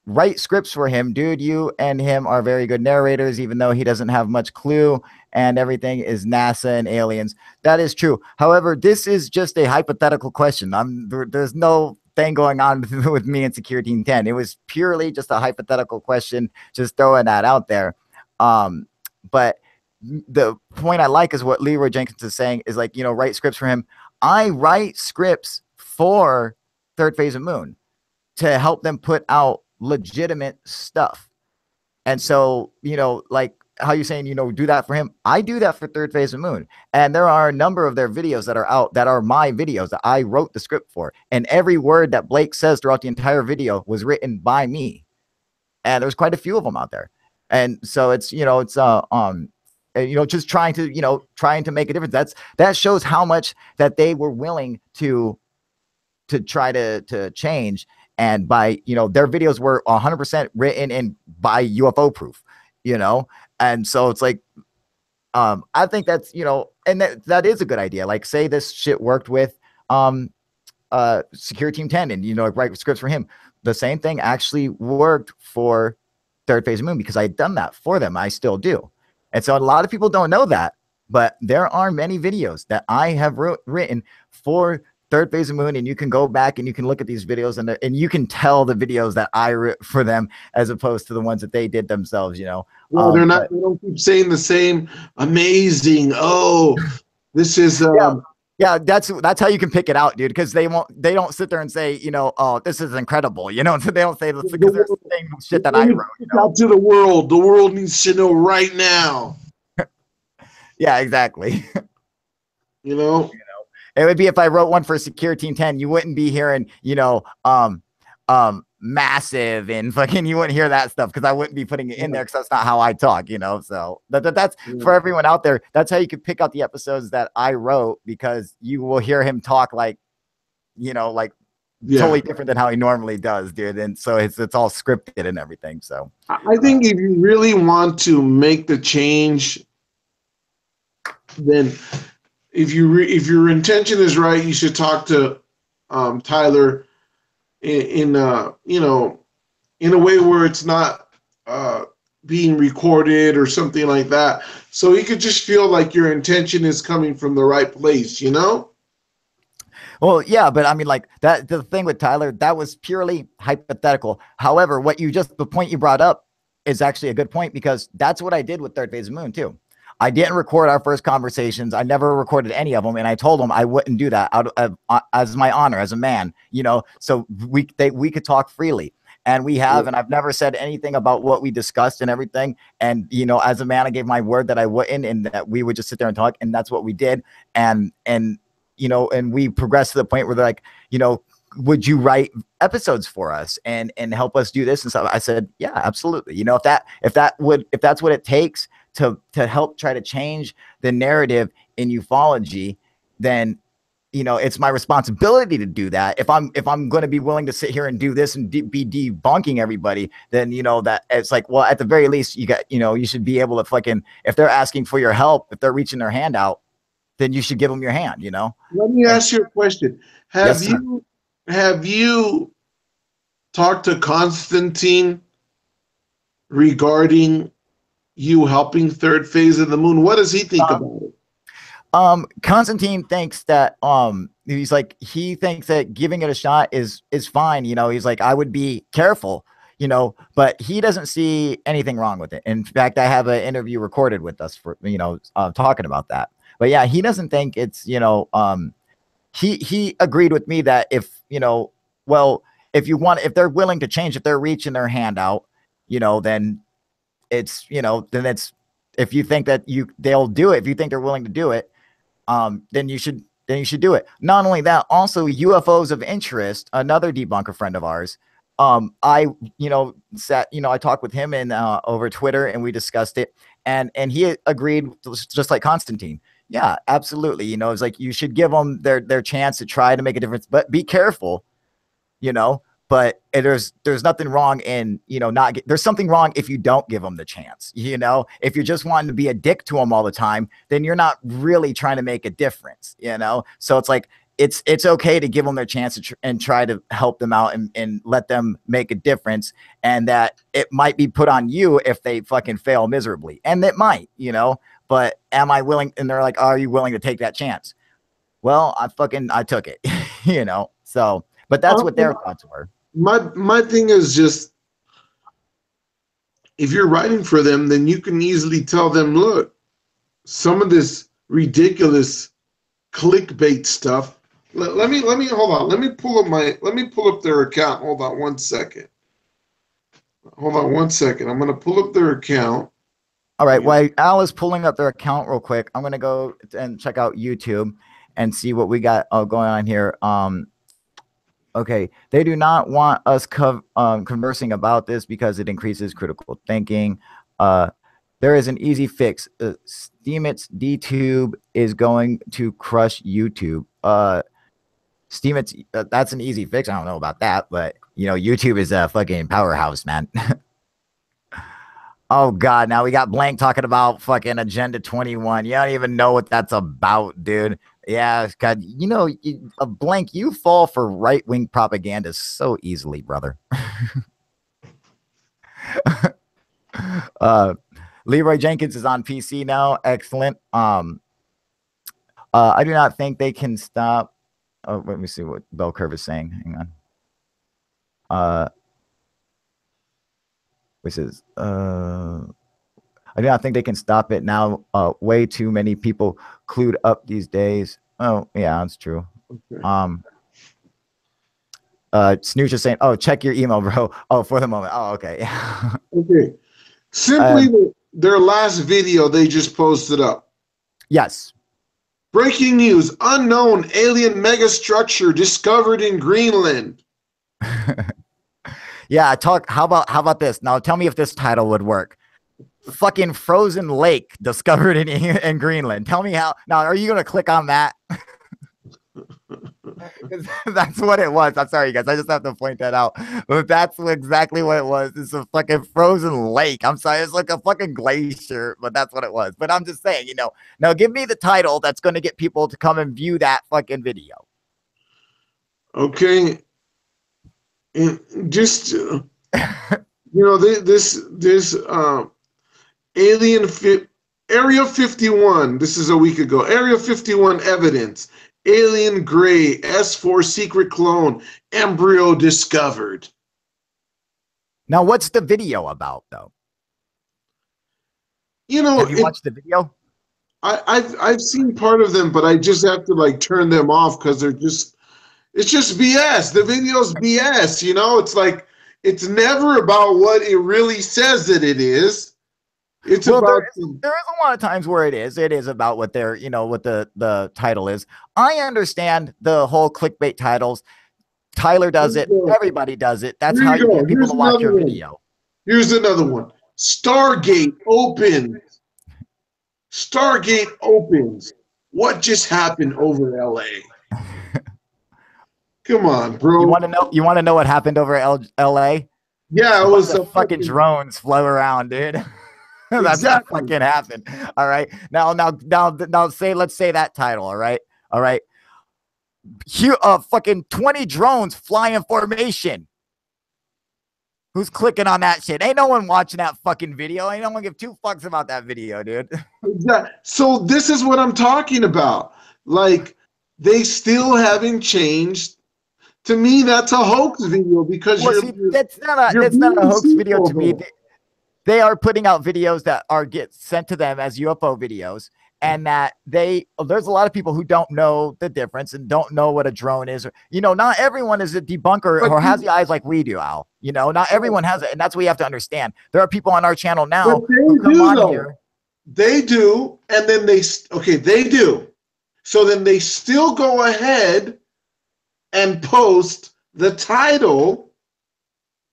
[SPEAKER 1] write scripts for him, dude. You and him are very good narrators, even though he doesn't have much clue and everything is NASA and aliens. That is true. However, this is just a hypothetical question. There's no thing going on with me and Secure Team 10. It was purely just a hypothetical question, just throwing that out there. But the point I like is what Leroy Jenkins is saying is like, write scripts for him. I write scripts for Third Phase of Moon to help them put out legitimate stuff. And so, like how you're saying, do that for him. I do that for Third Phase of Moon. And there are a number of their videos that are out that are my videos that I wrote the script for. And every word that Blake says throughout the entire video was written by me. And there's quite a few of them out there. And so it's, just trying to make a difference. That shows how much that they were willing to try to change. And by, their videos were 100% written in by UFO proof, and so it's like, I think that's, and that is a good idea. Like, say this shit worked with Secure Team 10 and, write scripts for him. The same thing actually worked for Third Phase of Moon because I had done that for them. I still do. And so a lot of people don't know that, but there are many videos that I have written for Third Phase of Moon, and you can go back and you can look at these videos and you can tell the videos that I wrote for them as opposed to the ones that they did themselves,
[SPEAKER 2] Well, they don't keep saying the same amazing. Oh, this is
[SPEAKER 1] yeah, that's how you can pick it out, dude, because they don't sit there and say, oh, this is incredible, they don't say this because they're saying shit that I wrote.
[SPEAKER 2] Out to the world needs to know right now.
[SPEAKER 1] Yeah, exactly.
[SPEAKER 2] It
[SPEAKER 1] would be if I wrote one for Secure Team 10, you wouldn't be hearing, massive and fucking, you wouldn't hear that stuff because I wouldn't be putting it in there because that's not how I talk, so that's for everyone out there. That's how you can pick out the episodes that I wrote, because you will hear him talk like, totally different than how he normally does, dude. And so it's all scripted and everything. So
[SPEAKER 2] I think if you really want to make the change, then if your intention is right, you should talk to Tyler in a way where it's not being recorded or something like that, so he could just feel like your intention is coming from the right place,
[SPEAKER 1] Well, yeah, but I mean, like that, the thing with Tyler, that was purely hypothetical. However, the point you brought up is actually a good point, because that's what I did with Third Phase of Moon too. I didn't record our first conversations. I never recorded any of them. And I told them I wouldn't do that as my honor, as a man, so we could talk freely. And we have, and I've never said anything about what we discussed and everything. And, as a man, I gave my word that I wouldn't, and that we would just sit there and talk. And that's what we did. And we progressed to the point where they're like, would you write episodes for us and help us do this and stuff? I said, yeah, absolutely. If that's what it takes to help try to change the narrative in ufology, then it's my responsibility to do that. If I'm going to be willing to sit here and do this and be debunking everybody, then that it's like, well, at the very least, you should be able to fucking, if they're asking for your help, if they're reaching their hand out, then you should give them your hand.
[SPEAKER 2] Let me ask you a question. Have you talked to Constantine regarding you helping Third Phase of the Moon? What does he think about it?
[SPEAKER 1] Constantine thinks that he thinks that giving it a shot is fine. He's like, I would be careful, but he doesn't see anything wrong with it. In fact, I have an interview recorded with us for talking about that. But yeah, he doesn't think it's he agreed with me that if if they're willing to change, if they're reaching their hand out, then it's if you think that they'll do it, if you think they're willing to do it, then you should do it. Not only that, also UFOs of Interest, another debunker friend of ours, I, sat, I talked with him and over Twitter, and we discussed it, and he agreed, just like Constantine. Yeah, absolutely. It's like you should give them their chance to try to make a difference, but be careful, you know. But there's nothing wrong in, there's something wrong if you don't give them the chance. If you're just wanting to be a dick to them all the time, then you're not really trying to make a difference. So it's like, it's okay to give them their chance and try to help them out and let them make a difference. And that it might be put on you if they fucking fail miserably. And it might, but am I willing? And they're like, are you willing to take that chance? Well, I took it, so, but that's what their thoughts were.
[SPEAKER 2] My thing is just, if you're writing for them, then you can easily tell them, look, some of this ridiculous clickbait stuff. Let me hold on. Let me pull up their account. Hold on one second. I'm gonna pull up their account.
[SPEAKER 1] All right. While Al is pulling up their account real quick, I'm gonna go and check out YouTube and see what we got going on here. Okay, they do not want us conversing about this because it increases critical thinking. There is an easy fix. Steemits DTube is going to crush YouTube. Steemits, that's an easy fix. I don't know about that, but YouTube is a fucking powerhouse, man. Oh God, now we got Blank talking about fucking Agenda 21. You don't even know what that's about, dude. Yeah, God, Blank, you fall for right-wing propaganda so easily, brother. Leroy Jenkins is on PC now. Excellent. I do not think they can stop. Oh, let me see what Bell Curve is saying. Hang on. Which is I do not think they can stop it now. Way too many people clued up these days. Oh, yeah, that's true. Okay. Snooch is saying, oh, check your email, bro. Oh, for the moment. Oh, okay.
[SPEAKER 2] Okay. Simply their last video they just posted up.
[SPEAKER 1] Yes.
[SPEAKER 2] Breaking news. Unknown alien megastructure discovered in Greenland.
[SPEAKER 1] Yeah, how about this? Now tell me if this title would work. Fucking frozen lake discovered in Greenland. Tell me how. Now, are you going to click on that? That's what it was. I'm sorry, guys. I just have to point that out. But that's exactly what it was. It's a fucking frozen lake. I'm sorry. It's like a fucking glacier, but that's what it was. But I'm just saying, now give me the title that's going to get people to come and view that fucking video.
[SPEAKER 2] Okay. And just, this Area 51, this is a week ago. Area 51 evidence. Alien Gray S4 secret clone embryo discovered.
[SPEAKER 1] Now, what's the video about, though? Have you watched the video?
[SPEAKER 2] I've seen part of them, but I just have to turn them off because it's just BS. The video's BS. It's like it's never about what it really says that it is. It's about
[SPEAKER 1] there is a lot of times where it is about what they're, what the title is. I understand the whole clickbait titles. Tyler does it. Everybody does it. That's how you get people to watch your video.
[SPEAKER 2] Here's another one. Stargate opens. Stargate opens. What just happened over LA? Come on, bro.
[SPEAKER 1] You want to know what happened over LA?
[SPEAKER 2] Yeah, it was
[SPEAKER 1] a fucking drones flow around, dude. That's exactly what fucking happened. All right. Now, let's say that title. All right. Here, fucking 20 drones fly in formation. Who's clicking on that shit? Ain't no one watching that fucking video. Ain't no one give two fucks about that video, dude.
[SPEAKER 2] Exactly. So this is what I'm talking about. They still haven't changed. To me, that's a hoax video because
[SPEAKER 1] that's not a hoax video to me. They are putting out videos that get sent to them as UFO videos, and that there's a lot of people who don't know the difference and don't know what a drone is. Not everyone is a debunker or has the eyes like we do, Al. Not everyone has it, and that's what you have to understand. There are people on our channel now who come on here.
[SPEAKER 2] They do, and then they do. So then they still go ahead and post the title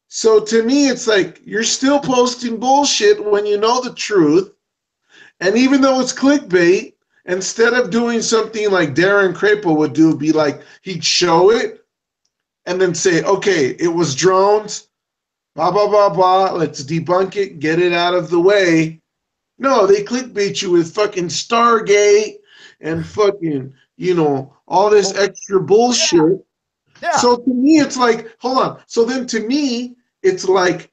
[SPEAKER 2] So to me, it's like you're still posting bullshit when you know the truth. And even though it's clickbait, instead of doing something like Darren Crapo would do, be like, he'd show it and then say, okay, it was drones, blah, blah, blah, blah. Let's debunk it, get it out of the way. No, they clickbait you with fucking Stargate and fucking, all this extra bullshit.
[SPEAKER 1] Yeah.
[SPEAKER 2] So to me, it's like, hold on. So then to me, it's like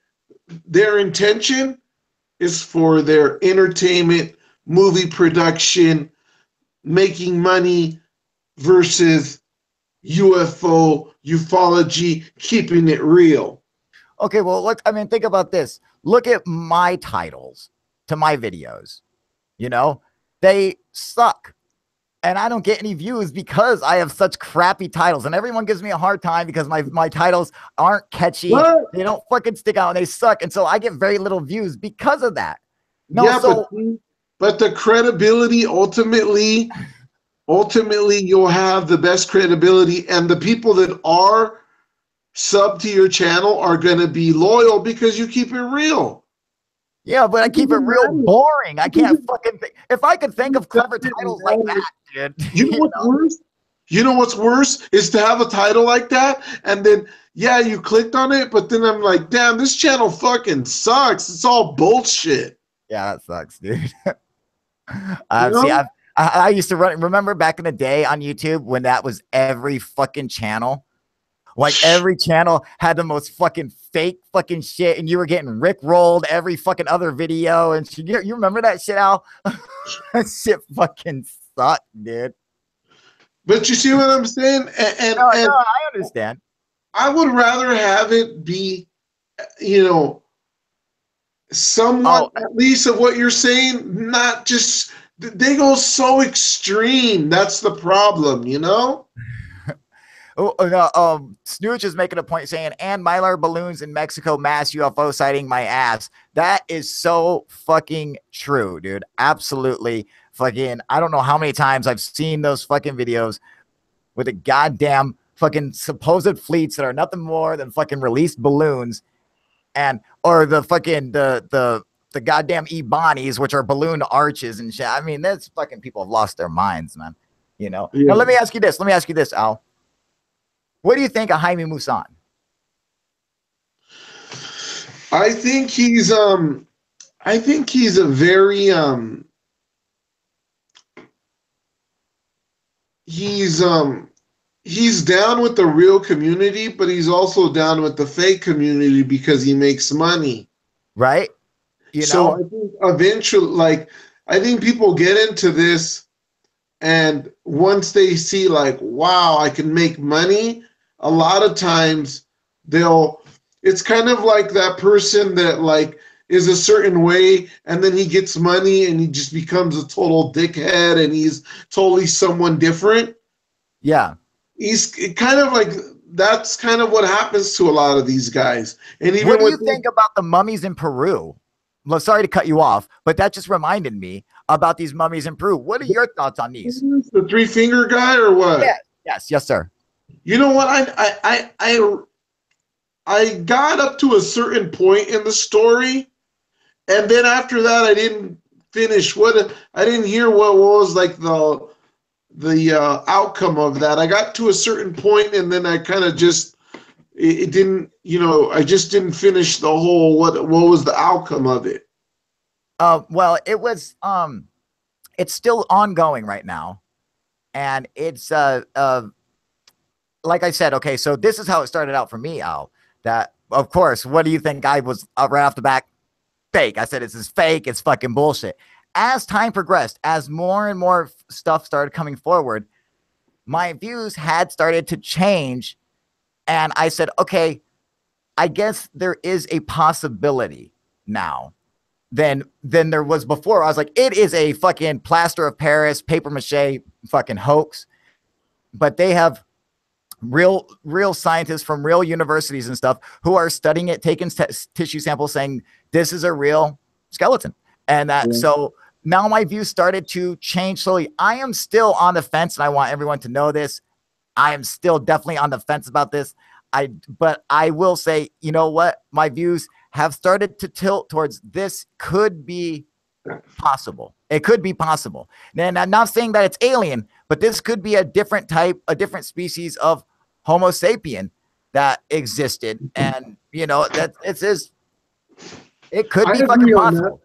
[SPEAKER 2] their intention is for their entertainment, movie production, making money versus UFO, ufology, keeping it real.
[SPEAKER 1] Okay, well, look, I mean, think about this. Look at my titles to my videos. They suck. And I don't get any views because I have such crappy titles. And everyone gives me a hard time because my titles aren't catchy.
[SPEAKER 2] What?
[SPEAKER 1] They don't fucking stick out and they suck. And so I get very little views because of that. No,
[SPEAKER 2] Yeah, but the credibility ultimately you'll have the best credibility, and the people that are sub to your channel are going to be loyal because you keep it real.
[SPEAKER 1] Yeah, but I keep it real boring. I can't fucking think. If I could think of clever titles like that, dude.
[SPEAKER 2] You know what's worse? You know what's worse is to have a title like that, and then you clicked on it, but then I'm like, damn, this channel fucking sucks. It's all bullshit.
[SPEAKER 1] Yeah, that sucks, dude. See, I used to remember back in the day on YouTube when that was every fucking channel. Like every channel had the most fucking fake fucking shit, and you were getting rickrolled every fucking other video. And you remember that shit, Al? That shit fucking sucked, dude.
[SPEAKER 2] But you see what I'm saying? And
[SPEAKER 1] I understand.
[SPEAKER 2] I would rather have it be, somewhat at least of what you're saying, not just they go so extreme. That's the problem,
[SPEAKER 1] Oh no, Snooch is making a point saying, and Mylar balloons in Mexico mass UFO sighting my ass. That is so fucking true, dude. Absolutely fucking. I don't know how many times I've seen those fucking videos with the goddamn fucking supposed fleets that are nothing more than fucking released balloons, or the fucking the goddamn Ebonies, which are balloon arches and shit. I mean, that's fucking people have lost their minds, man. Now let me ask you this, Al. What do you think of Jaime Maussan?
[SPEAKER 2] I think he's a very he's down with the real community, but he's also down with the fake community because he makes money.
[SPEAKER 1] Right?
[SPEAKER 2] So I think eventually, I think people get into this, and once they see wow, I can make money, a lot of times it's kind of like that person that is a certain way, and then he gets money and he just becomes a total dickhead and he's totally someone different.
[SPEAKER 1] Yeah.
[SPEAKER 2] He's kind of that's kind of what happens to a lot of these guys. And even
[SPEAKER 1] what do you think about the mummies in Peru? Well, sorry to cut you off, but that just reminded me about these mummies in Peru. What are your thoughts on these?
[SPEAKER 2] The three-finger guy or what?
[SPEAKER 1] Yes, sir.
[SPEAKER 2] You know what? I got up to a certain point in the story, and then after that, I didn't finish. I didn't hear what was the outcome of that. I got to a certain point, and then I kind of just it didn't. I just didn't finish the whole. What was the outcome of it?
[SPEAKER 1] Well, it was. It's still ongoing right now, and it's like I said. Okay, so this is how it started out for me, Al. That, of course, what do you think? I was right off the back, fake. I said, it's fake. It's fucking bullshit. As time progressed, as more and more stuff started coming forward, my views had started to change. And I said, okay, I guess there is a possibility now than there was before. I was like, it is a fucking plaster of Paris, paper mache fucking hoax. But they have real scientists from real universities and stuff who are studying it, taking tissue samples, saying this is a real skeleton. And that, so now my views started to change slowly. I am still on the fence, and I want everyone to know this. I am still definitely on the fence about this. but I will say, you know what? My views have started to tilt towards this could be possible. It could be possible. And I'm not saying that it's alien, but this could be a different type, a different species of Homo sapien that existed. And, you know, that it could be fucking possible.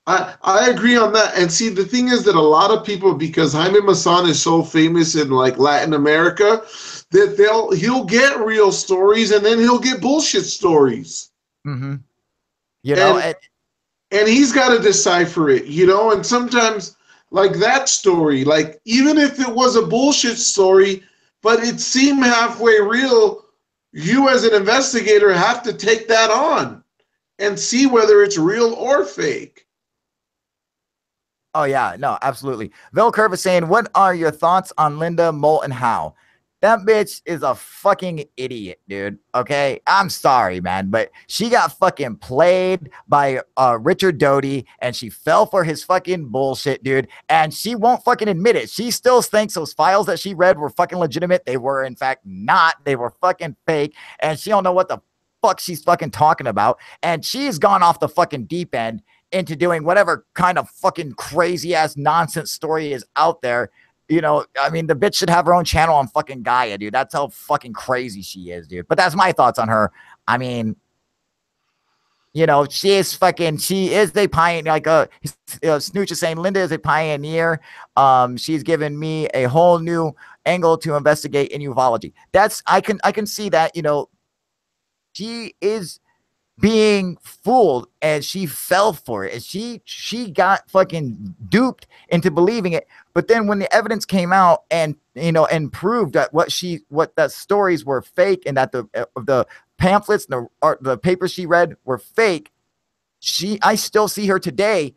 [SPEAKER 2] I agree on that. And see, the thing is that a lot of people, because Jaime Maussan is so famous in like Latin America, that he'll get real stories and then he'll get bullshit stories.
[SPEAKER 1] Mm-hmm. You know,
[SPEAKER 2] and he's got to decipher it, you know, and sometimes like that story, like even if it was a bullshit story, but it seemed halfway real, you as an investigator have to take that on and see whether it's real or fake.
[SPEAKER 1] Oh, yeah, no, absolutely. Vel Curve is saying, what are your thoughts on Linda Moulton Howe? That bitch is a fucking idiot, dude. Okay, I'm sorry, man, but she got fucking played by Richard Doty, and she fell for his fucking bullshit, dude. And she won't fucking admit it. She still thinks those files that she read were fucking legitimate. They were, in fact, not. They were fucking fake, and she don't know what the fuck she's fucking talking about. And she's gone off the fucking deep end into doing whatever kind of fucking crazy ass nonsense story is out there. You know, I mean, the bitch should have her own channel on fucking Gaia, dude. That's how fucking crazy she is, dude. But that's my thoughts on her. I mean, you know, she is a pioneer. Like Snooch is saying, Linda is a pioneer. She's given me a whole new angle to investigate in ufology. I can see that, you know, she is being fooled and she fell for it, and she got fucking duped into believing it. But then when the evidence came out and, you know, and proved that what that stories were fake, and that the pamphlets and the papers she read were fake, I still see her today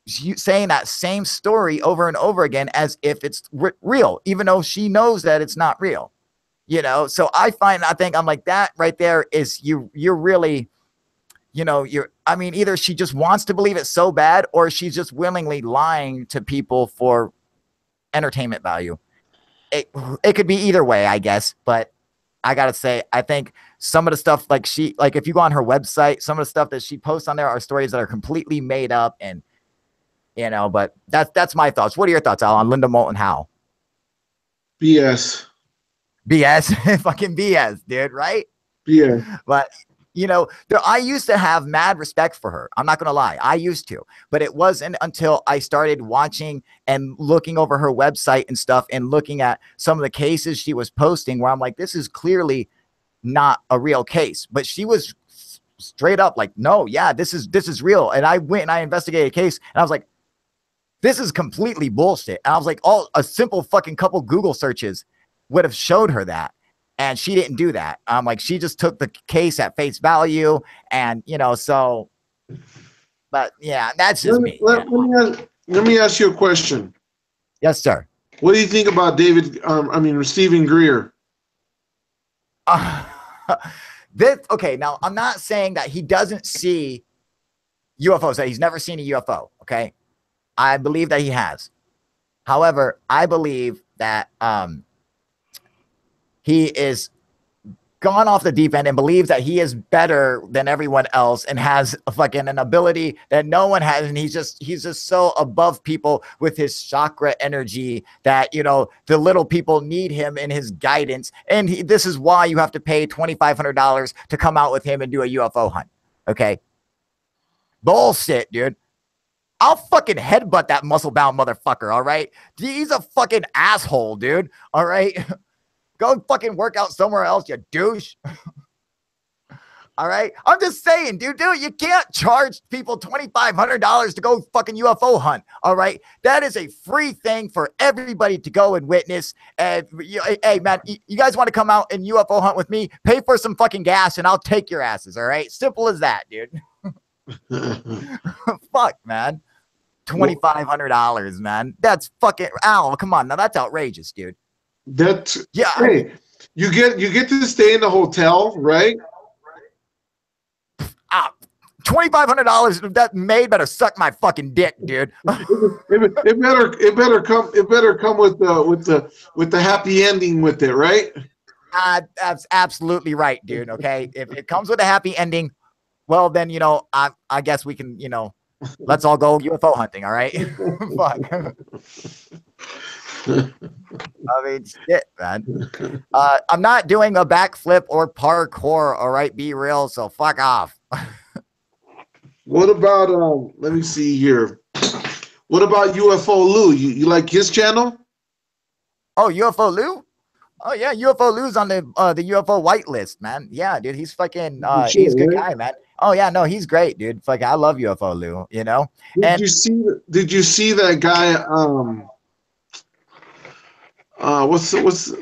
[SPEAKER 1] saying that same story over and over again as if it's real, even though she knows that it's not real. You know, so I think I'm like, that right there is you're really, you know, I mean, either she just wants to believe it so bad, or she's just willingly lying to people for entertainment value. It could be either way, I guess. But I gotta say, I think some of the stuff, like if you go on her website, some of the stuff that she posts on there are stories that are completely made up, and, you know, but that's my thoughts. What are your thoughts, Al, on Linda Moulton Howe?
[SPEAKER 2] BS.
[SPEAKER 1] Fucking BS, dude, right?
[SPEAKER 2] Yeah.
[SPEAKER 1] But, you know, I used to have mad respect for her. I'm not going to lie. I used to. But it wasn't until I started watching and looking over her website and stuff and looking at some of the cases she was posting where I'm like, this is clearly not a real case. But she was straight up like, no, yeah, this is real. And I went and I investigated a case, and I was like, this is completely bullshit. And I was like, a simple fucking couple Google searches would have showed her that. And she didn't do that. Like, she just took the case at face value, and, you know, so, but yeah, that's just me.
[SPEAKER 2] Let me ask you a question.
[SPEAKER 1] Yes, sir.
[SPEAKER 2] What do you think about Stephen Greer?
[SPEAKER 1] Okay, now I'm not saying that he doesn't see UFOs, that he's never seen a UFO. Okay. I believe that he has. However, I believe that, he is gone off the deep end and believes that he is better than everyone else and has an ability that no one has. And he's just so above people with his chakra energy that, you know, the little people need him in his guidance. And this is why you have to pay $2,500 to come out with him and do a UFO hunt. Okay. Bullshit, dude. I'll fucking headbutt that muscle-bound motherfucker. All right. He's a fucking asshole, dude. All right. Go fucking work out somewhere else, you douche. All right. I'm just saying, dude, you can't charge people $2,500 to go fucking UFO hunt. All right. That is a free thing for everybody to go and witness. And hey, man, you guys want to come out and UFO hunt with me? Pay for some fucking gas and I'll take your asses. All right. Simple as that, dude. Fuck, man. $2,500, man. That's fucking, Al, come on. Now that's outrageous, dude.
[SPEAKER 2] Yeah. Hey, you get to stay in the hotel, right?
[SPEAKER 1] $2,500. That maid better suck my fucking dick, dude.
[SPEAKER 2] it better come with the happy ending with it, right?
[SPEAKER 1] That's absolutely right, dude. Okay, if it comes with a happy ending, well, then I guess we can let's all go UFO hunting. All right, fuck. I mean, shit, man. I'm not doing a backflip or parkour. All right, be real. So fuck off.
[SPEAKER 2] What about let me see here. What about UFO Lou? You like his channel?
[SPEAKER 1] Oh, UFO Lou? Oh yeah, UFO Lou's on the UFO whitelist, man. Yeah, dude, he's fucking he's a good guy, man. Oh yeah, no, he's great, dude. Fuck, I love UFO Lou,
[SPEAKER 2] Did you see that guy what's on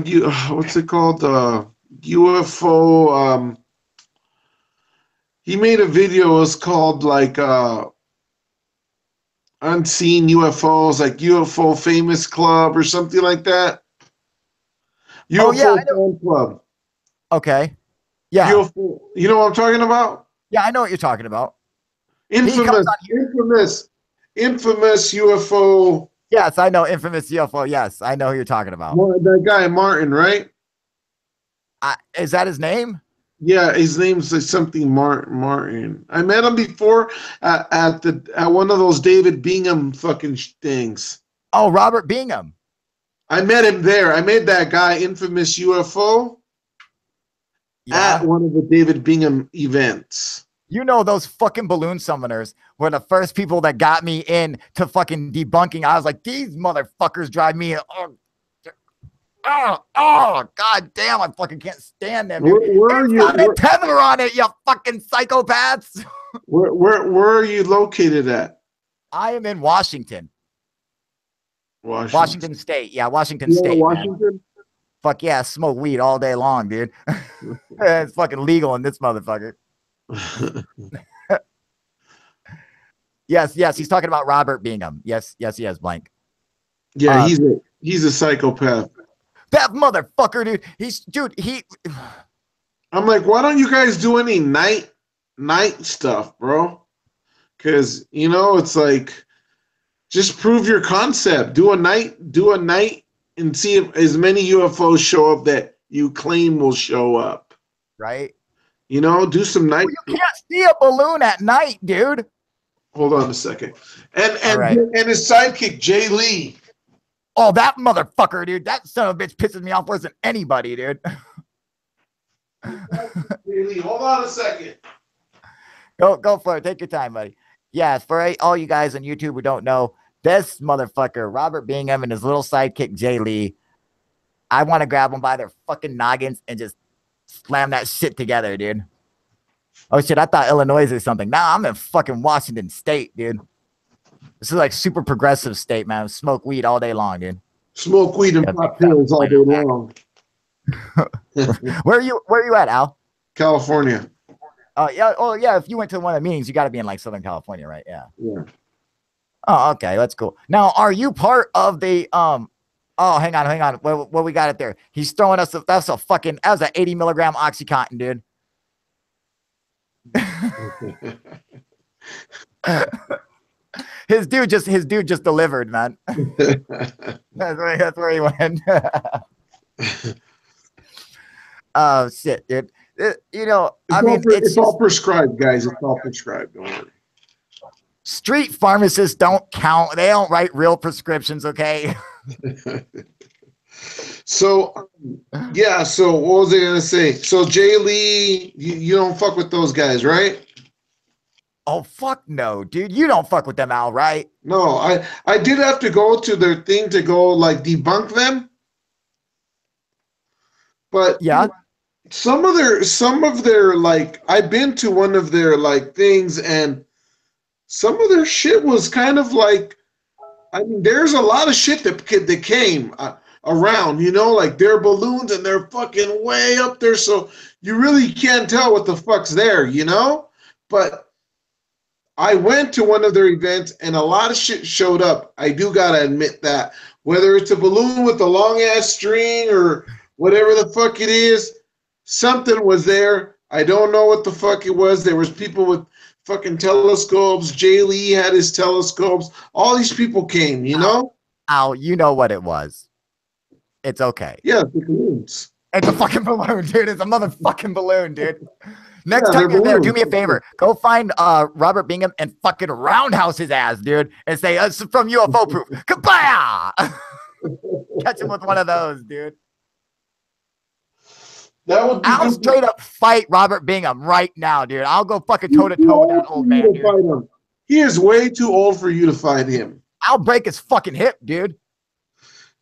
[SPEAKER 2] you what's it called? UFO he made a video, it was called like Unseen UFOs, like UFO Famous Club or something like that. UFO Fan Club.
[SPEAKER 1] Okay. Yeah.
[SPEAKER 2] UFO, you know what I'm talking about?
[SPEAKER 1] Yeah, I know what you're talking about.
[SPEAKER 2] Infamous UFO.
[SPEAKER 1] Yes, I know infamous UFO. Yes, I know who you're talking about.
[SPEAKER 2] That guy Martin, right?
[SPEAKER 1] Is that his name?
[SPEAKER 2] Yeah, his name's like something Martin. I met him before at one of those David Bingham fucking things.
[SPEAKER 1] Oh, Robert Bingham.
[SPEAKER 2] I met him there. I met that guy, infamous UFO, at one of the David Bingham events.
[SPEAKER 1] Those fucking balloon summoners were the first people that got me in to fucking debunking. I was like, these motherfuckers drive me. Oh, god damn, I fucking can't stand them.
[SPEAKER 2] Where are you?
[SPEAKER 1] Got a tether on it, you fucking psychopaths.
[SPEAKER 2] Where are you located at?
[SPEAKER 1] I am in Washington. Washington State. Yeah, Washington State.
[SPEAKER 2] Washington?
[SPEAKER 1] Man. Fuck yeah, smoke weed all day long, dude. It's fucking legal in this motherfucker. Yes, he's talking about Robert Bingham. Yes, he has blank.
[SPEAKER 2] Yeah, he's a psychopath.
[SPEAKER 1] That motherfucker, dude.
[SPEAKER 2] I'm like, why don't you guys do any night stuff, bro? Because it's like, just prove your concept. Do a night, and see if as many UFOs show up that you claim will show up.
[SPEAKER 1] Right.
[SPEAKER 2] Do some night.
[SPEAKER 1] Well, you can't see a balloon at night, dude.
[SPEAKER 2] Hold on a second. And his sidekick Jay Lee.
[SPEAKER 1] Oh, that motherfucker, dude. That son of a bitch pisses me off worse than anybody, dude.
[SPEAKER 2] Hold on a second.
[SPEAKER 1] Go for it. Take your time, buddy. Yeah, for all you guys on YouTube who don't know, this motherfucker, Robert Bingham, and his little sidekick, Jay Lee, I want to grab them by their fucking noggins and just slam that shit together, dude. Oh, shit, I thought Illinois or something. Nah, I'm in fucking Washington State, dude. This is like super progressive state, man. Smoke weed all day long, dude.
[SPEAKER 2] Smoke weed and pop pills all day long.
[SPEAKER 1] Where are you at, Al?
[SPEAKER 2] California.
[SPEAKER 1] Yeah. Oh, yeah. If you went to one of the meetings, you got to be in like Southern California, right? Yeah.
[SPEAKER 2] Yeah.
[SPEAKER 1] Oh, okay. That's cool. Now, are you part of the Oh, hang on. What we got it there? He's throwing us. That was an 80 milligram OxyContin, dude. His dude just delivered, man. That's where he went. Oh shit, dude.
[SPEAKER 2] It's all prescribed, guys. It's all prescribed. Don't worry.
[SPEAKER 1] Street pharmacists don't count. They don't write real prescriptions, okay?
[SPEAKER 2] So, yeah. So, what was I gonna say? So, Jay Lee, you don't fuck with those guys, right?
[SPEAKER 1] Oh fuck no, dude! You don't fuck with them, Al, right?
[SPEAKER 2] No, I did have to go to their thing to go like debunk them, but
[SPEAKER 1] yeah,
[SPEAKER 2] some of their like I've been to one of their like things, and some of their shit was kind of like, I mean, there's a lot of shit that came around, like their balloons and they're fucking way up there, so you really can't tell what the fuck's there, but. I went to one of their events and a lot of shit showed up. I do gotta admit that. Whether it's a balloon with a long ass string or whatever the fuck it is, something was there. I don't know what the fuck it was. There was people with fucking telescopes. Jay Lee had his telescopes. All these people came,
[SPEAKER 1] Al, you know what it was. It's okay.
[SPEAKER 2] Yeah, the balloons.
[SPEAKER 1] It's a fucking balloon, dude. It's a motherfucking balloon, dude. Next
[SPEAKER 2] Yeah,
[SPEAKER 1] time
[SPEAKER 2] they're
[SPEAKER 1] you're there, do
[SPEAKER 2] balloons.
[SPEAKER 1] me a favor. Go find Robert Bingham and fucking roundhouse his ass, dude, and say, it's from UFO Proof. Kabaya! Catch him with one of those, dude.
[SPEAKER 2] That would be
[SPEAKER 1] I'll
[SPEAKER 2] good.
[SPEAKER 1] straight up fight Robert Bingham right now, dude. I'll go fucking toe to toe with that old man, dude.
[SPEAKER 2] Fight him. He is way too old for you to fight him.
[SPEAKER 1] I'll break his fucking hip, dude.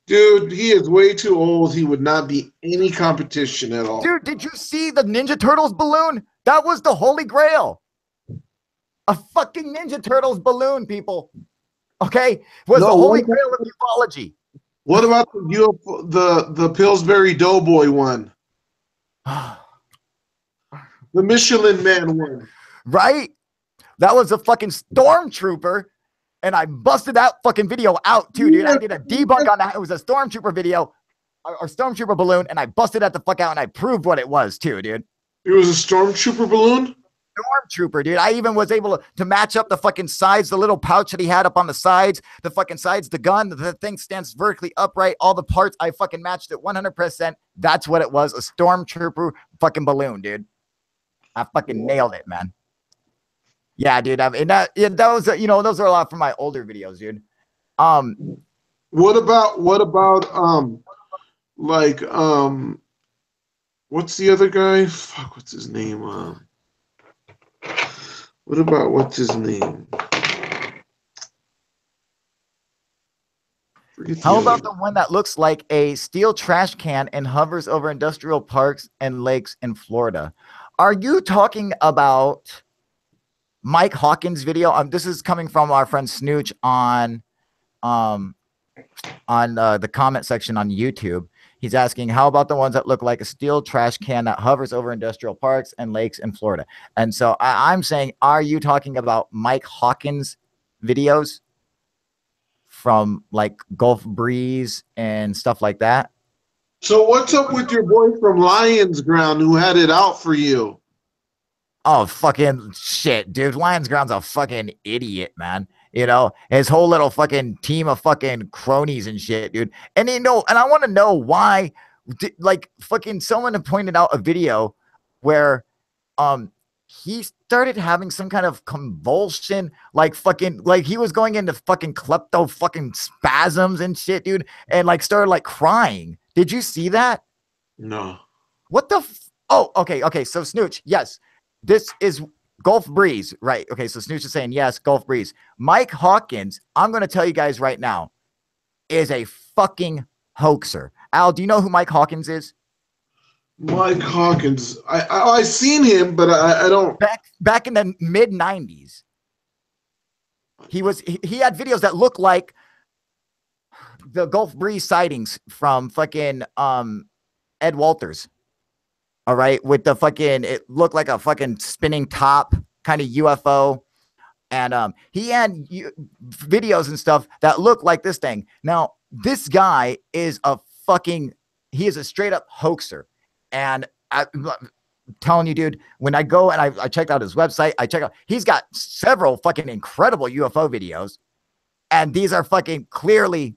[SPEAKER 2] Dude, he is way too old. He would not be any competition at all.
[SPEAKER 1] Dude, did you see the Ninja Turtles balloon? That was the Holy Grail. A fucking Ninja Turtles balloon, people. Okay? Was the Holy Grail of ufology.
[SPEAKER 2] What about the Pillsbury Doughboy one? The Michelin Man one.
[SPEAKER 1] Right? That was a fucking stormtrooper. And I busted that fucking video out too, dude. I did a debunk on that. It was a stormtrooper video or stormtrooper balloon, and I busted that the fuck out and I proved what it was too, dude.
[SPEAKER 2] It was a stormtrooper balloon?
[SPEAKER 1] Stormtrooper, dude. I even was able to match up the fucking sides, the little pouch that he had up on the sides, the fucking sides, the gun, the thing stands vertically upright, all the parts. I fucking matched it 100%. That's what it was, a stormtrooper fucking balloon, dude. I fucking nailed it, man. Yeah, dude. I mean, that was, those are a lot from my older videos, dude.
[SPEAKER 2] What about what's the other guy? Fuck, what's his name? What's his name?
[SPEAKER 1] How about the one that looks like a steel trash can and hovers over industrial parks and lakes in Florida? Are you talking about Mike Hawkins' video? This is coming from our friend Snooch on the comment section on YouTube. He's asking, how about the ones that look like a steel trash can that hovers over industrial parks and lakes in Florida? And so I'm saying, are you talking about Mike Hawkins' videos from like Gulf Breeze and stuff like that?
[SPEAKER 2] So what's up with your boy from Lions Ground who had it out for you?
[SPEAKER 1] Oh, fucking shit, dude. Lions Ground's a fucking idiot, man. You know, his whole little fucking team of fucking cronies and shit, dude. And and I want to know why, like, fucking someone had pointed out a video where he started having some kind of convulsion, like he was going into fucking klepto fucking spasms and shit, dude, and like started like crying. Did you see that?
[SPEAKER 2] No.
[SPEAKER 1] What the oh, okay. So Snooch, yes. This is Gulf Breeze, right? Okay, so Snooch is saying yes, Gulf Breeze. Mike Hawkins, I'm going to tell you guys right now, is a fucking hoaxer. Al, do you know who Mike Hawkins is?
[SPEAKER 2] Mike Hawkins, I seen him, but I don't.
[SPEAKER 1] Back in the mid 90s, he had videos that look like the Gulf Breeze sightings from fucking Ed Walters. All right, with the fucking, it looked like a fucking spinning top kind of UFO. And he had videos and stuff that looked like this thing. Now, this guy is he is a straight up hoaxer. And I'm telling you, dude, when I go and I checked out his website, he's got several fucking incredible UFO videos. And these are fucking clearly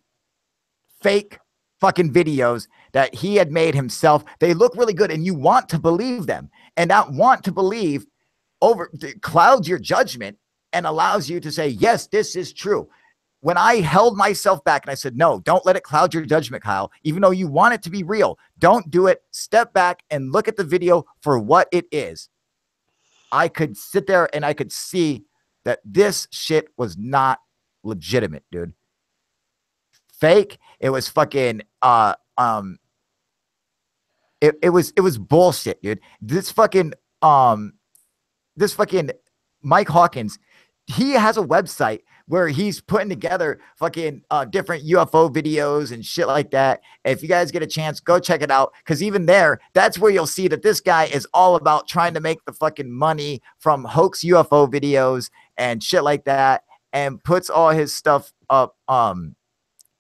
[SPEAKER 1] fake fucking videos that he had made himself. They look really good and you want to believe them. And that want to believe clouds your judgment and allows you to say, yes, this is true. When I held myself back and I said, no, don't let it cloud your judgment, Kyle, even though you want it to be real, don't do it. Step back and look at the video for what it is. I could sit there and I could see that this shit was not legitimate, dude. Fake. It was fucking, it was bullshit, dude. This fucking Mike Hawkins, he has a website where he's putting together fucking different UFO videos and shit like that. If you guys get a chance, go check it out. Because even there, that's where you'll see that this guy is all about trying to make the fucking money from hoax UFO videos and shit like that, and puts all his stuff up.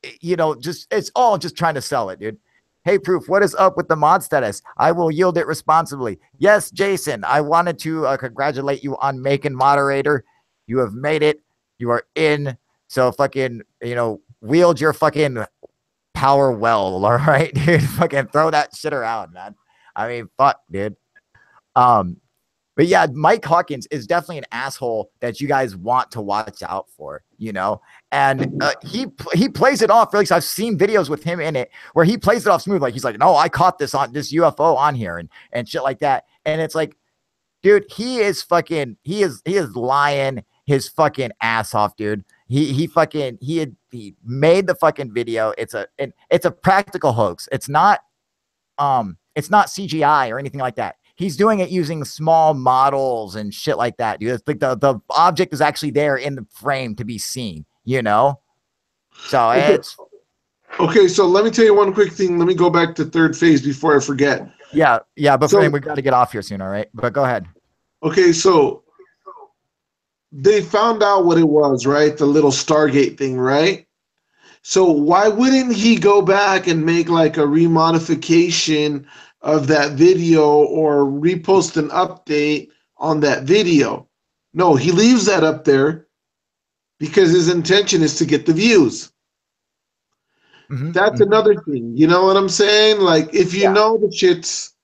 [SPEAKER 1] It's all just trying to sell it, dude. Hey, Proof, what is up with the mod status? I will yield it responsibly. Yes, Jason, I wanted to congratulate you on making moderator. You have made it. You are in. So fucking, wield your fucking power well. All right, dude. Fucking throw that shit around, man. I mean, fuck, dude. But yeah, Mike Hawkins is definitely an asshole that you guys want to watch out for, you know. And he plays it off. Really, I've seen videos with him in it where he plays it off smooth, like he's like, "No, I caught this UFO on here," and shit like that. And it's like, dude, he is lying his fucking ass off, dude. He made the fucking video. It's a practical hoax. It's not CGI or anything like that. He's doing it using small models and shit like that, dude. It's like the object is actually there in the frame to be seen, you know? So it's
[SPEAKER 2] okay. So let me tell you one quick thing. Let me go back to third phase before I forget.
[SPEAKER 1] Yeah. But we got to get off here soon, all right? But go ahead.
[SPEAKER 2] Okay, so they found out what it was, right? The little Stargate thing, right? So why wouldn't he go back and make like a remodification of that video or repost an update on that video? No, he leaves that up there because his intention is to get the views. That's another thing. You know what I'm saying? Like, if you know the shit's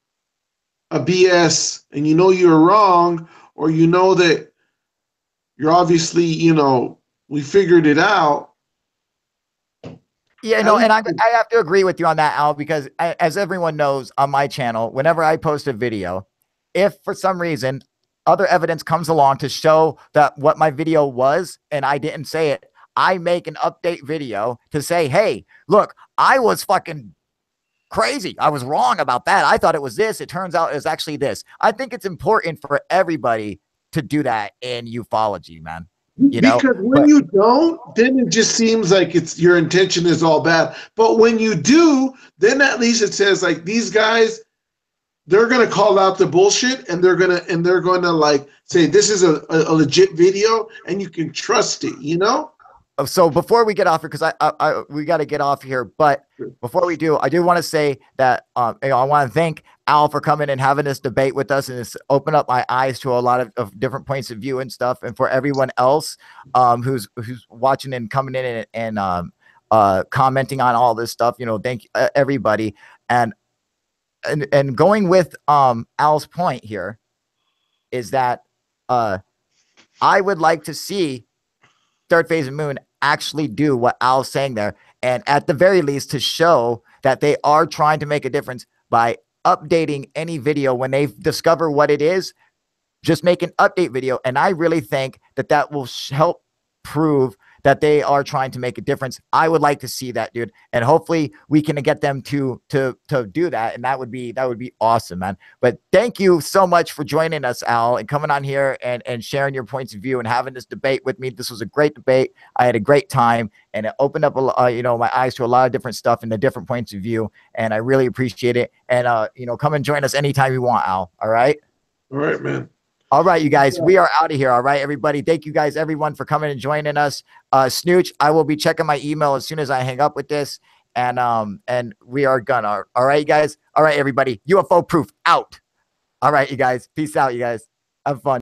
[SPEAKER 2] a BS and you know you're wrong, or you know that you're obviously, you know, we figured it out.
[SPEAKER 1] Yeah, no, and I have to agree with you on that, Al, because as everyone knows on my channel, whenever I post a video, if for some reason other evidence comes along to show that what my video was and I didn't say it, I make an update video to say, hey, look, I was fucking crazy. I was wrong about that. I thought it was this. It turns out it was actually this. I think it's important for everybody to do that in ufology, man. You know,
[SPEAKER 2] because when you don't, then it just seems like it's your intention is all bad. But when you do, then at least it says like these guys, they're gonna call out the bullshit and they're gonna like say this is a legit video and you can trust it, you know?
[SPEAKER 1] So before we get off here, because we got to get off here, but before we do, I do want to say that I want to thank Al for coming and having this debate with us, and it's opened up my eyes to a lot of different points of view and stuff. And for everyone else who's watching and coming in and commenting on all this stuff, you know, thank everybody. And going with Al's point here is that I would like to see Third Phase of Moon actually do what Al's saying there, and at the very least to show that they are trying to make a difference by updating any video when they discover what it is. Just make an update video, and I really think that will help prove that they are trying to make a difference. I would like to see that, dude, and hopefully we can get them to do that, and that would be awesome, man. But thank you so much for joining us, Al, and coming on here and sharing your points of view and having this debate with me. This was a great debate. I had a great time, and it opened up you know, my eyes to a lot of different stuff and the different points of view, and I really appreciate it. And you know, come and join us anytime you want, Al. All right.
[SPEAKER 2] All right, man.
[SPEAKER 1] All right, you guys, we are out of here. All right, everybody. Thank you guys, everyone, for coming and joining us. Snooch, I will be checking my email as soon as I hang up with this. And we are gonna. All right, you guys. All right, everybody. UFO proof out. All right, you guys. Peace out, you guys. Have fun.